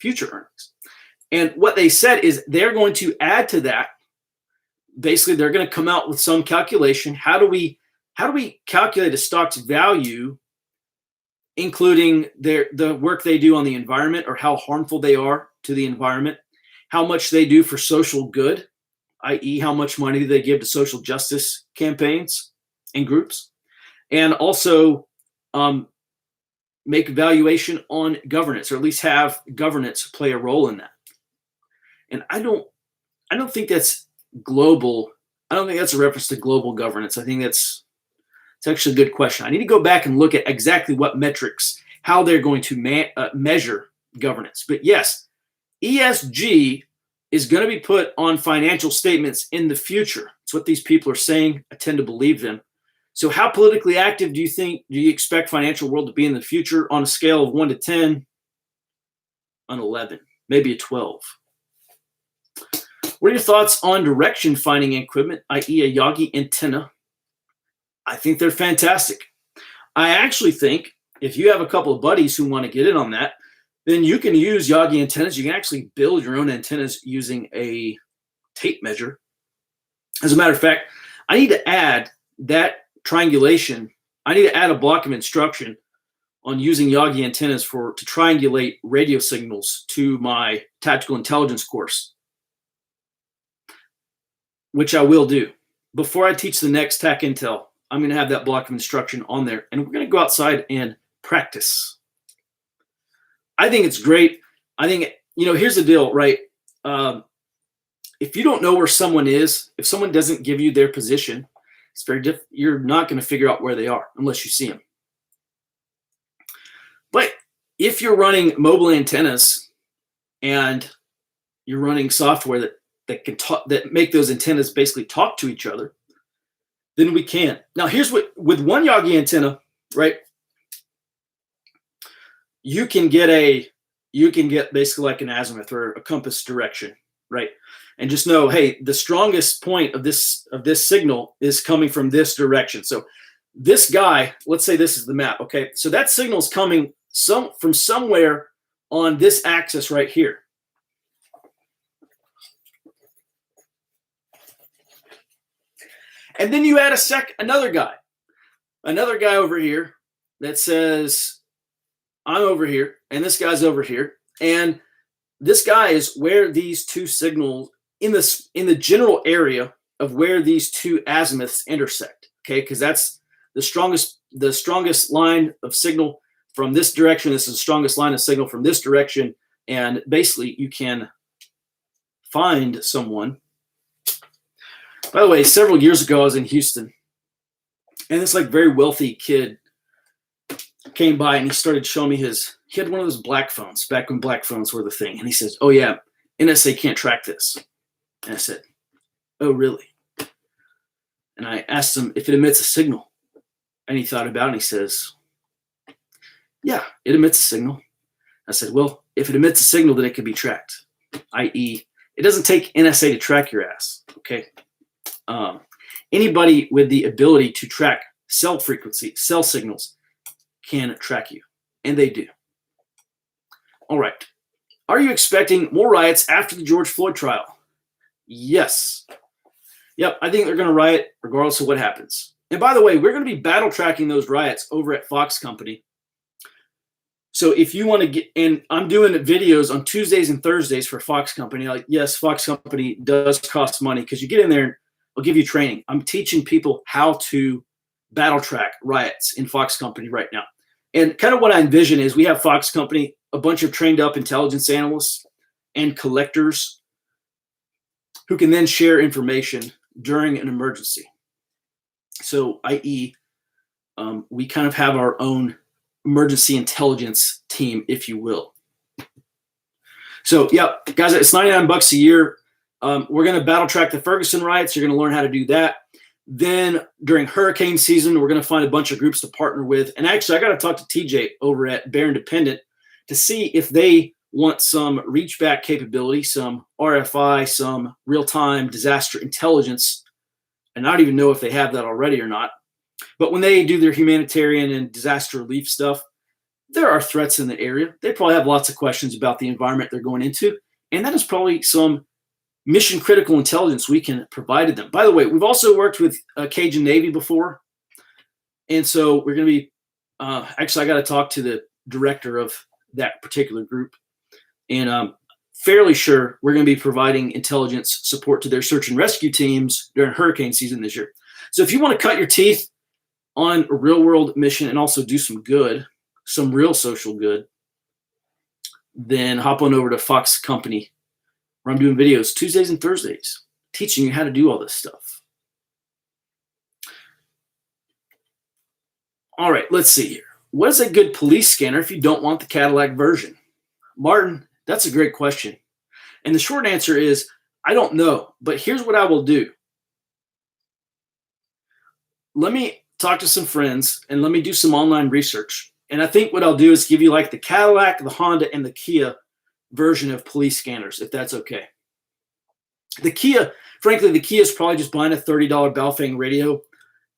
Future earnings. And what they said is they're going to add to that. Basically, they're going to come out with some calculation. How do we how do we calculate a stock's value, including the work they do on the environment or how harmful they are to the environment, how much they do for social good, i.e., how much money they give to social justice campaigns and groups, and also make evaluation on governance, or at least have governance play a role in that. And I don't think that's global. I don't think that's a reference to global governance. I think it's actually a good question. I need to go back and look at exactly what metrics, how they're going to measure governance. But yes, ESG is going to be put on financial statements in the future. It's what these people are saying. I tend to believe them. So how politically active do you expect financial world to be in the future on a scale of 1 to 10? An 11, maybe a 12. What are your thoughts on direction finding equipment, i.e. a Yagi antenna? I think they're fantastic. I actually think if you have a couple of buddies who want to get in on that, then you can use Yagi antennas. You can actually build your own antennas using a tape measure. As a matter of fact, I need to add that triangulation. I need to add a block of instruction on using Yagi antennas to triangulate radio signals to my tactical intelligence course, which I will do. Before I teach the next TAC Intel, I'm going to have that block of instruction on there, and we're going to go outside and practice. I think it's great. I think, here's the deal, right? If you don't know where someone is, if someone doesn't give you their position, it's very difficult. You're not going to figure out where they are unless you see them. But if you're running mobile antennas and you're running software that make those antennas basically talk to each other, then we can. Now, here's what, with one Yagi antenna, right? You can get basically like an azimuth or a compass direction, right? And just know, hey, the strongest point of this signal is coming from this direction. So this guy, let's say this is the map, okay? So that signal is coming from somewhere on this axis right here. And then you add another guy over here that says, I'm over here, and this guy's over here. And this guy is where these two signals, in the general area of where these two azimuths intersect, okay? Because that's the strongest line of signal from this direction. This is the strongest line of signal from this direction. And basically, you can find someone. By the way, several years ago, I was in Houston, and this very wealthy kid came by, and he started showing me he had one of those black phones, back when black phones were the thing. And he says, oh yeah, NSA can't track this. And I said, oh really? And I asked him if it emits a signal. And he thought about it, and he says, yeah, it emits a signal. I said, well, if it emits a signal, then it can be tracked, i.e., it doesn't take NSA to track your ass, okay? Anybody with the ability to track cell signals can track you, and they do. All right. Are you expecting more riots after the George Floyd trial? Yes. Yep, I think they're going to riot regardless of what happens. And by the way, we're going to be battle tracking those riots over at Fox Company. So if you want to get, and I'm doing videos on Tuesdays and Thursdays for Fox Company. Yes, Fox Company does cost money because you get in there and I'll give you training. I'm teaching people how to battle track riots in Fox Company right now. And kind of what I envision is we have Fox Company, a bunch of trained up intelligence analysts and collectors who can then share information during an emergency. So, i.e., we kind of have our own emergency intelligence team, if you will. So, yeah, guys, it's $99 a year. We're going to battle track the Ferguson riots. You're going to learn how to do that. Then during hurricane season, we're going to find a bunch of groups to partner with. And actually, I got to talk to TJ over at Bear Independent to see if they want some reach back capability, some RFI, some real-time disaster intelligence. And I don't even know if they have that already or not. But when they do their humanitarian and disaster relief stuff, there are threats in the area. They probably have lots of questions about the environment they're going into. And that is probably some mission-critical intelligence we can provide them. By the way, we've also worked with Cajun Navy before. And so we're going to be, actually, I got to talk to the director of that particular group. And I'm fairly sure we're going to be providing intelligence support to their search and rescue teams during hurricane season this year. So if you want to cut your teeth on a real world mission and also do some good, some real social good, then hop on over to Fox Company, where I'm doing videos Tuesdays and Thursdays, teaching you how to do all this stuff. All right, let's see here. What is a good police scanner if you don't want the Cadillac version? Martin, that's a great question. And the short answer is, I don't know, but here's what I will do. Let me talk to some friends and let me do some online research. And I think what I'll do is give you like the Cadillac, the Honda, and the Kia version of police scanners, if that's okay. The Kia, frankly, the Kia is probably just buying a $30 Baofeng radio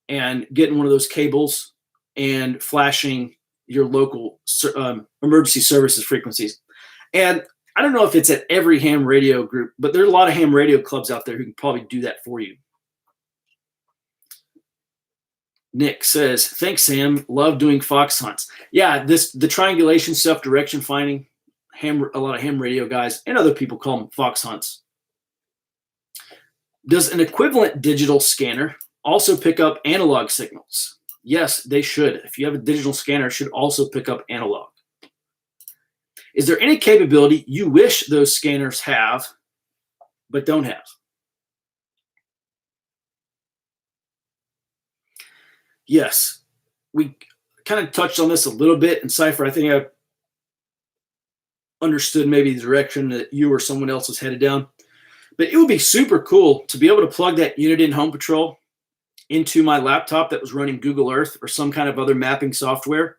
and getting one of those cables and flashing your local emergency services frequencies. And I don't know if it's at every ham radio group, but there are a lot of ham radio clubs out there who can probably do that for you. Nick says, thanks, Sam. Love doing fox hunts. Yeah, the triangulation stuff, direction finding, a lot of ham radio guys and other people call them fox hunts. Does an equivalent digital scanner also pick up analog signals? Yes, they should. If you have a digital scanner, it should also pick up analog. Is there any capability you wish those scanners have, but don't have? Yes, we kind of touched on this a little bit in Cypher. I think I understood maybe the direction that you or someone else was headed down. But it would be super cool to be able to plug that unit in Home Patrol into my laptop that was running Google Earth or some kind of other mapping software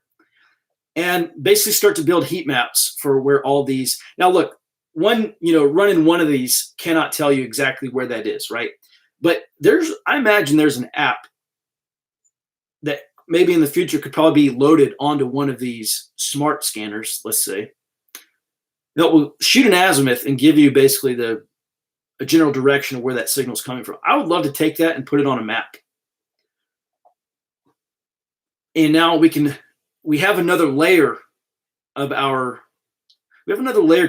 and basically start to build heat maps for where all these. Now, look, running one of these cannot tell you exactly where that is, right? But I imagine there's an app that maybe in the future could probably be loaded onto one of these smart scanners, let's say, that will shoot an azimuth and give you basically a general direction of where that signal is coming from. I would love to take that and put it on a map. And now we have another layer to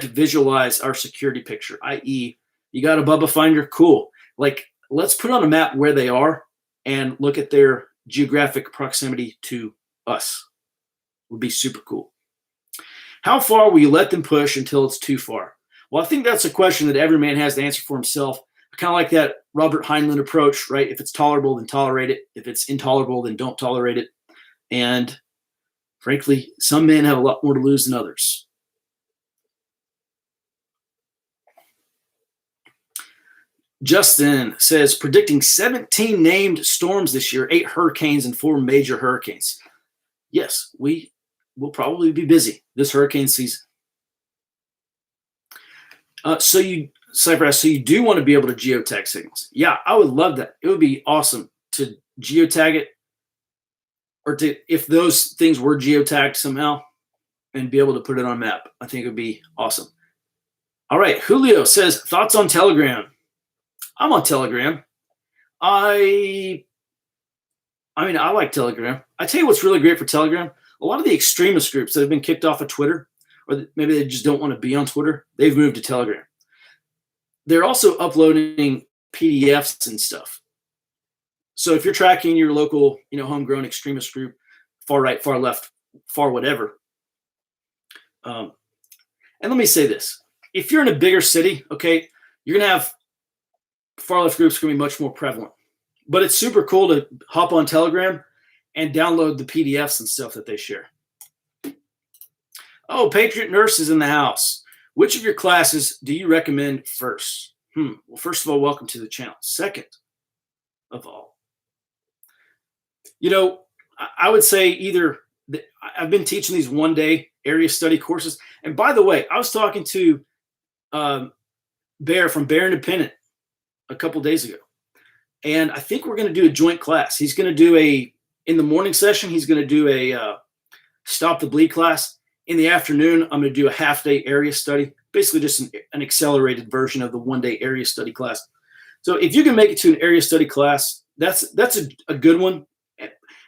visualize our security picture, i.e. you got a Bubba Finder, cool. Like, let's put on a map where they are and look at their geographic proximity to us. Would be super cool. How far will you let them push until it's too far? Well, I think that's a question that every man has to answer for himself. I kind of like that Robert Heinlein approach, right? If it's tolerable, then tolerate it. If it's intolerable, then don't tolerate it. And frankly, some men have a lot more to lose than others. Justin says, predicting 17 named storms this year, 8 hurricanes and 4 major hurricanes. Yes, we will probably be busy this hurricane season. So you do want to be able to geotag signals. Yeah, I would love that. It would be awesome to geotag it, or if those things were geotagged somehow and be able to put it on a map. I think it would be awesome. All right, Julio says, thoughts on Telegram? I'm on Telegram. I like Telegram. I tell you what's really great for Telegram. A lot of the extremist groups that have been kicked off of Twitter, or maybe they just don't want to be on Twitter, they've moved to Telegram. They're also uploading PDFs and stuff. So if you're tracking your local, homegrown extremist group, far right, far left, far whatever. And let me say this. If you're in a bigger city, okay, you're going to have far left groups going to be much more prevalent. But it's super cool to hop on Telegram and download the PDFs and stuff that they share. Oh, Patriot Nurse is in the house. Which of your classes do you recommend first? Well, first of all, welcome to the channel. Second of all, I would say I've been teaching these one-day area study courses. And by the way, I was talking to Bear from Bear Independent a couple days ago. And I think we're going to do a joint class. He's going to do in the morning session, he's going to do a Stop the Bleed class. In the afternoon, I'm going to do a half-day area study, basically just an accelerated version of the one-day area study class. So if you can make it to an area study class, that's a good one.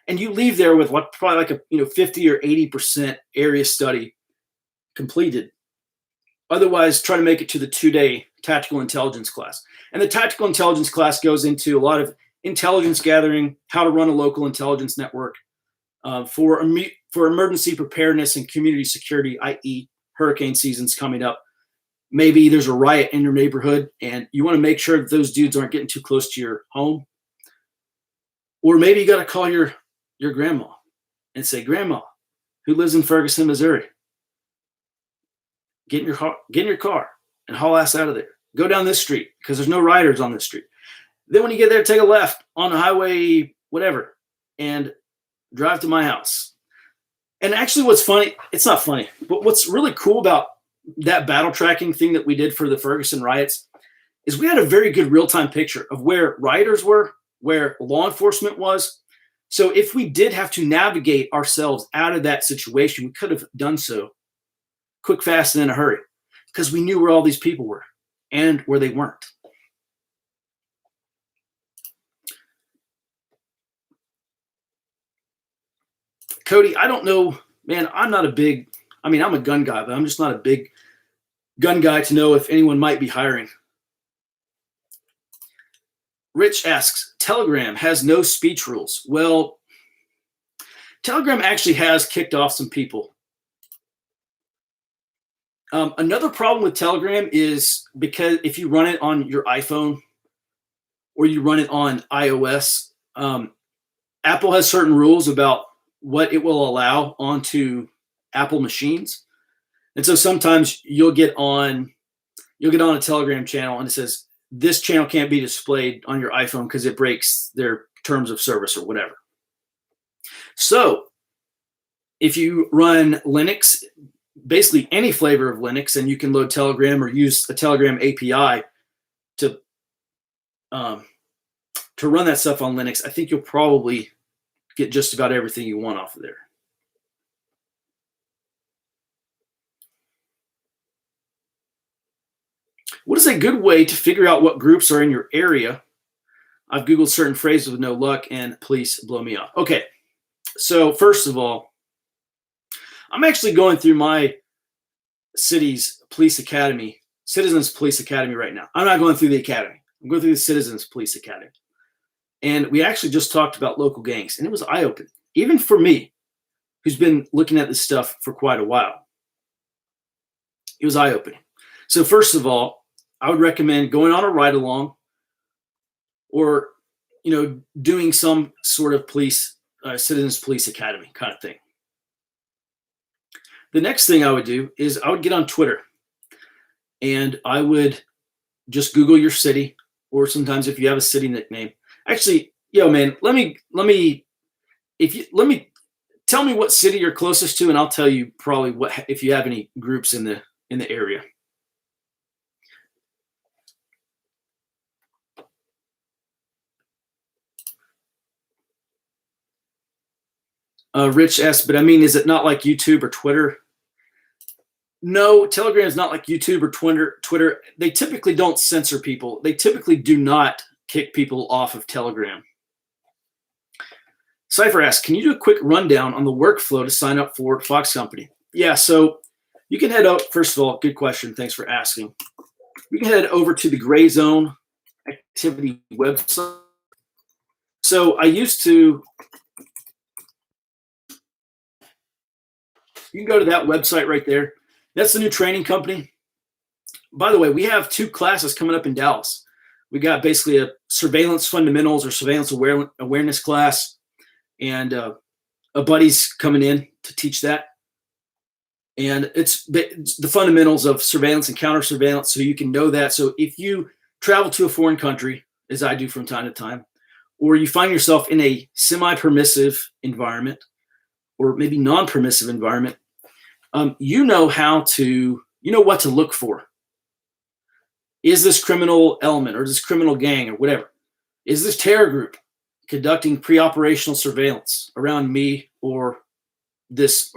and you leave there with what probably like a 50 or 80% area study completed. Otherwise, try to make it to the 2-day tactical intelligence class. And the tactical intelligence class goes into a lot of intelligence gathering, how to run a local intelligence network, for emergency preparedness and community security, i.e., hurricane season's coming up. Maybe there's a riot in your neighborhood and you want to make sure that those dudes aren't getting too close to your home. Or maybe you got to call your grandma and say, Grandma, who lives in Ferguson, Missouri, get in your car and haul ass out of there. Go down this street because there's no riders on this street. Then when you get there, take a left on the highway, whatever, and drive to my house. And actually what's funny, it's not funny, but what's really cool about that battle tracking thing that we did for the Ferguson riots is we had a very good real-time picture of where rioters were, where law enforcement was. So if we did have to navigate ourselves out of that situation, we could have done so quick, fast, and in a hurry because we knew where all these people were and where they weren't. Cody, I don't know, man, I'm a gun guy, but I'm just not a big gun guy to know if anyone might be hiring. Rich asks, Telegram has no speech rules. Well, Telegram actually has kicked off some people. Another problem with Telegram is because if you run it on your iPhone or you run it on iOS, Apple has certain rules about what it will allow onto Apple machines. And so sometimes you'll get on a Telegram channel and it says, this channel can't be displayed on your iPhone because it breaks their terms of service or whatever. So if you run Linux, basically any flavor of Linux, and you can load Telegram or use a Telegram API to run that stuff on Linux, I think you'll probably get just about everything you want off of there. What is a good way to figure out what groups are in your area? I've Googled certain phrases with no luck, and please blow me off. Okay, so first of all, I'm actually going through my city's police academy, Citizens Police Academy right now. I'm not going through the academy. I'm going through the Citizens Police Academy. And we actually just talked about local gangs, and it was eye-opening, even for me, who's been looking at this stuff for quite a while. It was eye-opening. So first of all, I would recommend going on a ride-along or, doing some sort of Citizens Police Academy kind of thing. The next thing I would do is I would get on Twitter and I would just Google your city, or sometimes if you have a city nickname. Actually, let me tell me what city you're closest to, and I'll tell you probably if you have any groups in the area. Rich asks, but is it not like YouTube or Twitter? No, Telegram is not like YouTube or Twitter. They typically don't censor people. They typically do not kick people off of Telegram. Cypher asks, can you do a quick rundown on the workflow to sign up for Fox Company? Yeah, so you can head out. First of all, good question. Thanks for asking. You can head over to the Gray Zone Activity website. So you can go to that website right there. That's the new training company. By the way, we have 2 classes coming up in Dallas. We got basically a surveillance fundamentals or surveillance awareness class, and a buddy's coming in to teach that. And it's the fundamentals of surveillance and counter surveillance, so you can know that. So if you travel to a foreign country, as I do from time to time, or you find yourself in a semi-permissive environment or maybe non-permissive environment, you know what to look for. Is this criminal element or this criminal gang or whatever? Is this terror group conducting pre-operational surveillance around me or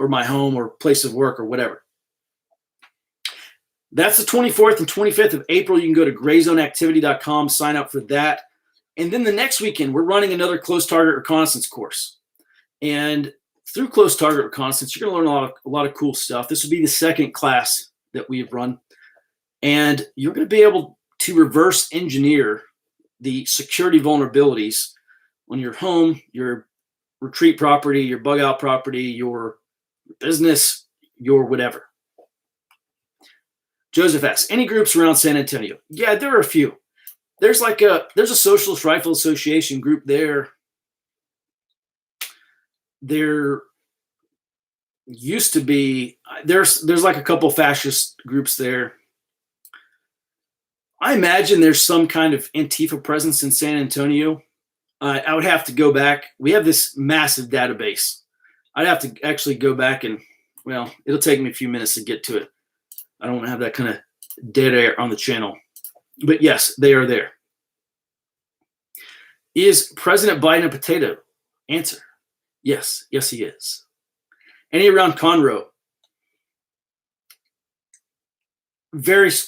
my home or place of work or whatever? That's the 24th and 25th of April. You can go to grayzoneactivity.com, sign up for that. And then the next weekend, we're running another close target reconnaissance course. And through close target reconnaissance, you're going to learn a lot of cool stuff. This will be the second class that we've run. And you're going to be able to reverse engineer the security vulnerabilities on your home, your retreat property, your bug out property, your business, your whatever. Joseph asks, any groups around San Antonio? Yeah, there are a few. There's a Socialist Rifle Association group there. There used to be, there's like a couple fascist groups there. I imagine there's some kind of Antifa presence in San Antonio. I would have to go back. We have this massive database. I'd have to actually go back and, well, it'll take me a few minutes to get to it. I don't want to have that kind of dead air on the channel. But yes, they are there. Is President Biden a potato? Answer. Yes. Yes, he is. Any around Conroe?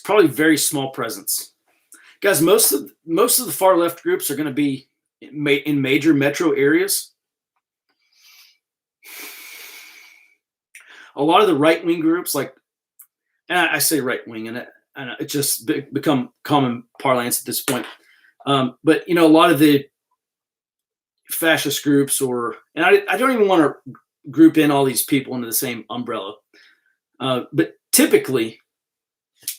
Probably very small presence. Guys, most of the far left groups are going to be in major metro areas. A lot of the right-wing groups, like, and I say right-wing, and it just become common parlance at this point. But, a lot of the fascist groups and I don't even want to group in all these people into the same umbrella. But typically,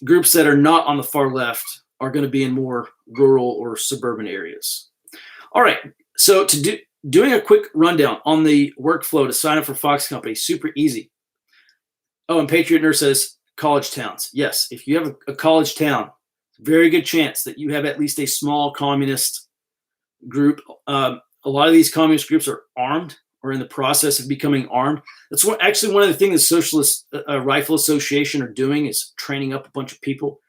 groups that are not on the far left are going to be in more rural or suburban areas. All right, so doing a quick rundown on the workflow to sign up for Fox Company, super easy. Oh, and Patriot Nurse says college towns. Yes, if you have a college town, very good chance that you have at least a small communist group. A lot of these communist groups are armed or in the process of becoming armed. That's actually one of the things the Socialist Rifle Association are doing is training up a bunch of people.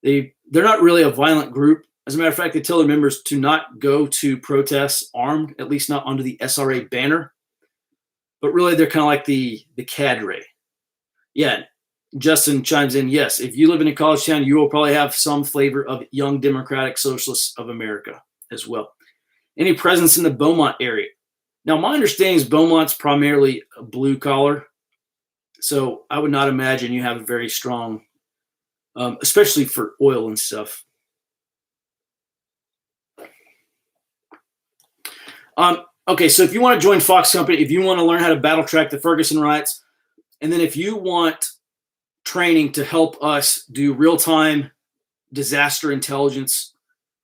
They're not really a violent group. As a matter of fact, they tell their members to not go to protests armed, at least not under the SRA banner. But really, they're kind of like the cadre. Yeah, Justin chimes in, yes, if you live in a college town, you will probably have some flavor of Young Democratic Socialists of America as well. Any presence in the Beaumont area? Now, my understanding is Beaumont's primarily a blue collar. So I would not imagine you have a very strong, especially for oil and stuff. Okay, so if you want to join Fox Company, if you want to learn how to battle track the Ferguson riots, and then if you want training to help us do real-time disaster intelligence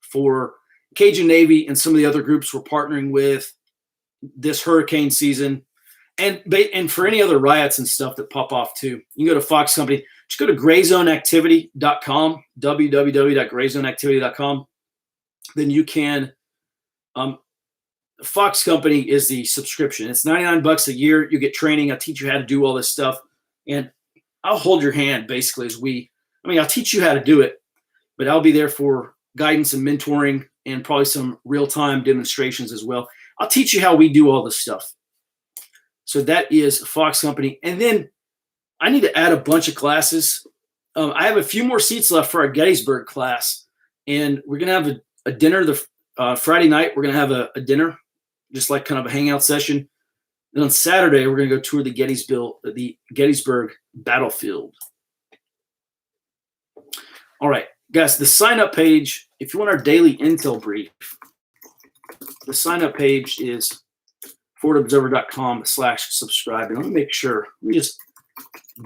for Cajun Navy and some of the other groups we're partnering with this hurricane season, and for any other riots and stuff that pop off too, you can go to Fox Company. Just go to grayzoneactivity.com, www.grayzoneactivity.com. Then you can, Fox Company is the subscription. It's $99 a year. You get training. I'll teach you how to do all this stuff. And I'll hold your hand basically I'll teach you how to do it, but I'll be there for guidance and mentoring and probably some real-time demonstrations as well. I'll teach you how we do all this stuff. So that is Fox Company. And then I need to add a bunch of classes. I have a few more seats left for our Gettysburg class. And we're going to have a dinner Friday night. We're going to have a dinner, just like kind of a hangout session. Then on Saturday, we're going to go tour the Gettysburg battlefield. All right, guys, the sign-up page, if you want our daily intel brief, the sign-up page is forwardobserver.com/subscribe. And let me make sure. Let me just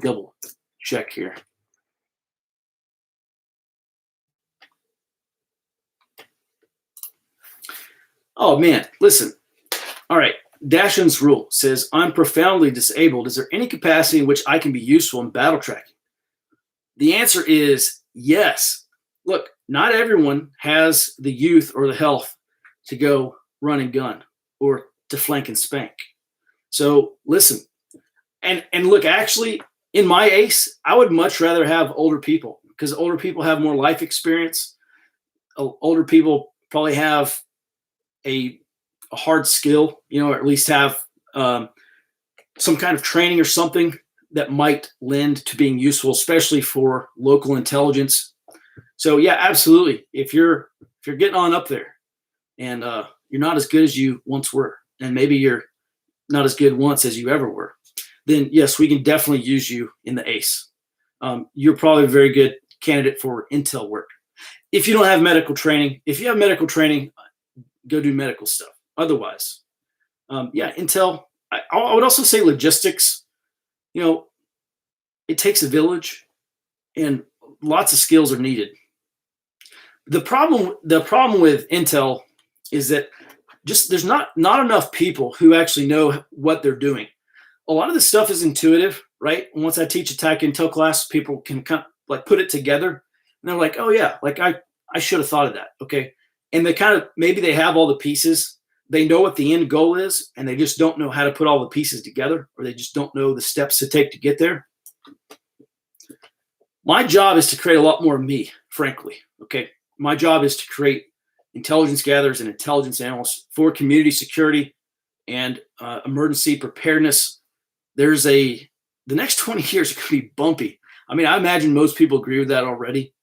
double check here. Oh, man, listen. All right. Dashin's rule says, I'm profoundly disabled. Is there any capacity in which I can be useful in battle tracking? The answer is yes. Look, not everyone has the youth or the health to go run and gun or to flank and spank. So listen, and look, actually, in my ace, I would much rather have older people because older people have more life experience. Older people probably have a hard skill, or at least have some kind of training or something that might lend to being useful, especially for local intelligence. So yeah, absolutely. If you're getting on up there and you're not as good as you once were, and maybe you're not as good once as you ever were, then yes, we can definitely use you in the ACE. You're probably a very good candidate for intel work. If you don't have medical training, if you have medical training, go do medical stuff. Otherwise, yeah, intel. I would also say logistics. You know, it takes a village, and lots of skills are needed. The problem with intel is that just there's not enough people who actually know what they're doing. A lot of this stuff is intuitive, right? And once I teach a TAC intel class, people can kind of like put it together, and they're like, oh yeah, like I should have thought of that. Okay. And they kind of, maybe they have all the pieces. They know what the end goal is, and they just don't know how to put all the pieces together, or they just don't know the steps to take to get there. My job is to create a lot more of me, frankly. Okay. My job is to create intelligence gatherers and intelligence analysts for community security and emergency preparedness. The next 20 years are going to be bumpy. I mean, I imagine most people agree with that already.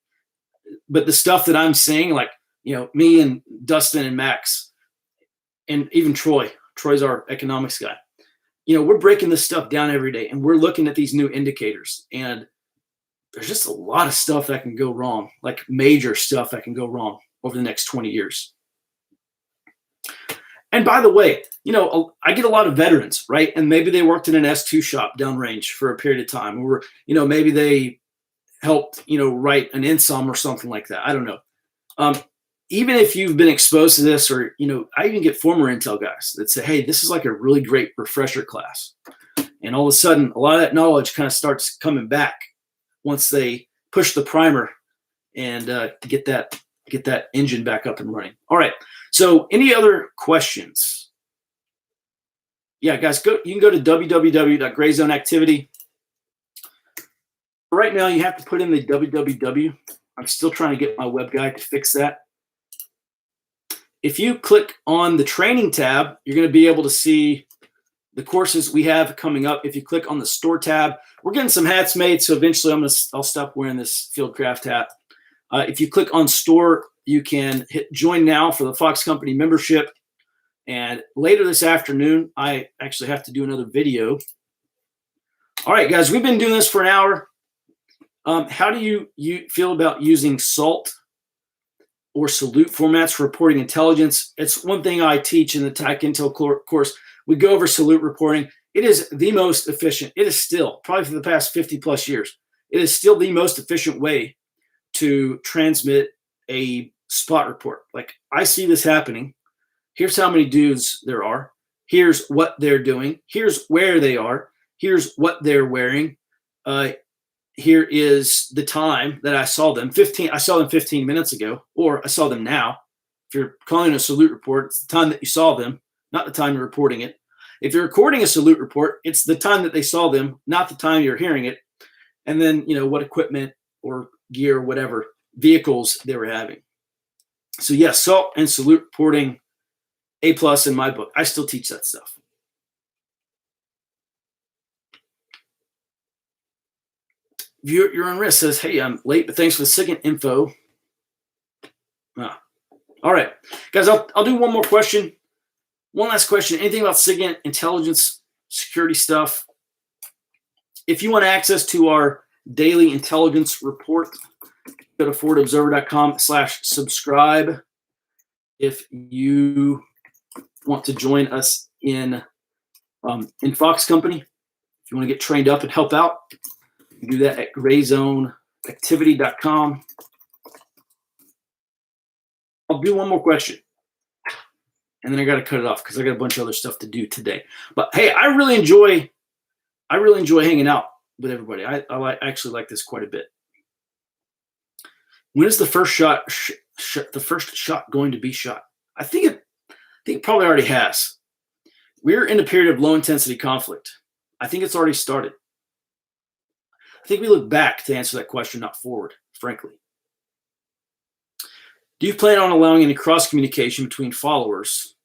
But the stuff that I'm saying, like, me and Dustin and Max, and even Troy's our economics guy, we're breaking this stuff down every day, and we're looking at these new indicators, and there's just a lot of stuff that can go wrong, like major stuff that can go wrong over the next 20 years. And by the way, I get a lot of veterans, right? And maybe they worked in an S2 shop downrange for a period of time, or, maybe they helped, write an INSOM or something like that. I don't know. Even if you've been exposed to this, or, I even get former Intel guys that say, hey, this is like a really great refresher class. And all of a sudden, a lot of that knowledge kind of starts coming back once they push the primer and get that engine back up and running. All right. So any other questions? Yeah, guys, you can go to www.grayzoneactivity. Right now, you have to put in the www. I'm still trying to get my web guy to fix that. If you click on the training tab, you're going to be able to see the courses we have coming up. If you click on the store tab, we're getting some hats made, so eventually I'll stop wearing this Fieldcraft hat. If you click on store, you can hit join now for the Fox Company membership. And later this afternoon, I actually have to do another video. All right, guys, we've been doing this for an hour. How do you feel about using SALT or salute formats for reporting intelligence? It's one thing I teach in the TAC Intel course. We go over salute reporting. It is the most efficient. It is still, probably for the past 50 plus years, it is still the most efficient way to transmit a spot report. Like, I see this happening. Here's how many dudes there are. Here's what they're doing. Here's where they are. Here's what they're wearing. Here is the time that I saw them. I saw them 15 minutes ago, or I saw them now. If you're calling a salute report, it's the time that you saw them, not the time you're reporting it. If you're recording a salute report, it's the time that they saw them, not the time you're hearing it. And then, what equipment or gear, whatever vehicles they were having. So yes, SALT and salute reporting, A+ in my book. I still teach that stuff. You're on risk says, hey, I'm late, but thanks for the SIGINT info. All right, guys, I'll do one more question. One last question. Anything about SIGINT, intelligence, security stuff? If you want access to our daily intelligence report, go to forwardobserver.com/subscribe. If you want to join us in Fox Company, if you want to get trained up and help out, you can do that at grayzoneactivity.com. I'll do one more question, and then I got to cut it off because I got a bunch of other stuff to do today. But hey, I really enjoy hanging out with everybody. I actually like this quite a bit. When is the first shot going to be shot? I think it probably already has. We're in a period of low intensity conflict. I think it's already started. I think we look back to answer that question, not forward, frankly. Do you plan on allowing any cross communication between followers?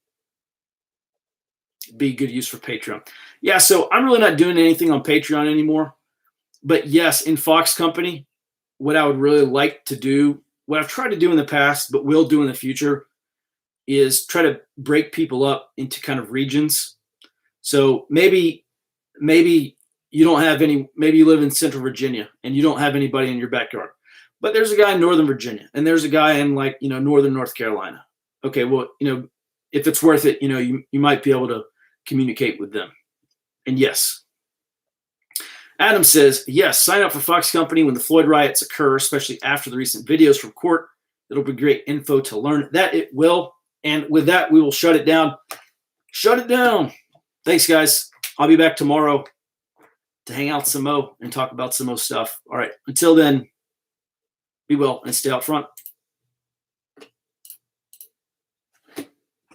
Be good use for Patreon. Yeah, so I'm really not doing anything on Patreon anymore. But yes, in Fox Company, what I would really like to do, what I've tried to do in the past, but will do in the future, is try to break people up into kind of regions. So maybe you don't have any, maybe you live in Central Virginia and you don't have anybody in your backyard. But there's a guy in Northern Virginia and there's a guy in like, Northern North Carolina. Okay, well, if it's worth it, you might be able to communicate with them. And yes. Adam says, yes, sign up for Fox Company when the Floyd riots occur, especially after the recent videos from court. It'll be great info to learn. That it will. And with that, we will shut it down. Shut it down. Thanks, guys. I'll be back tomorrow to hang out some more and talk about some more stuff. All right. Until then, be well and stay out front.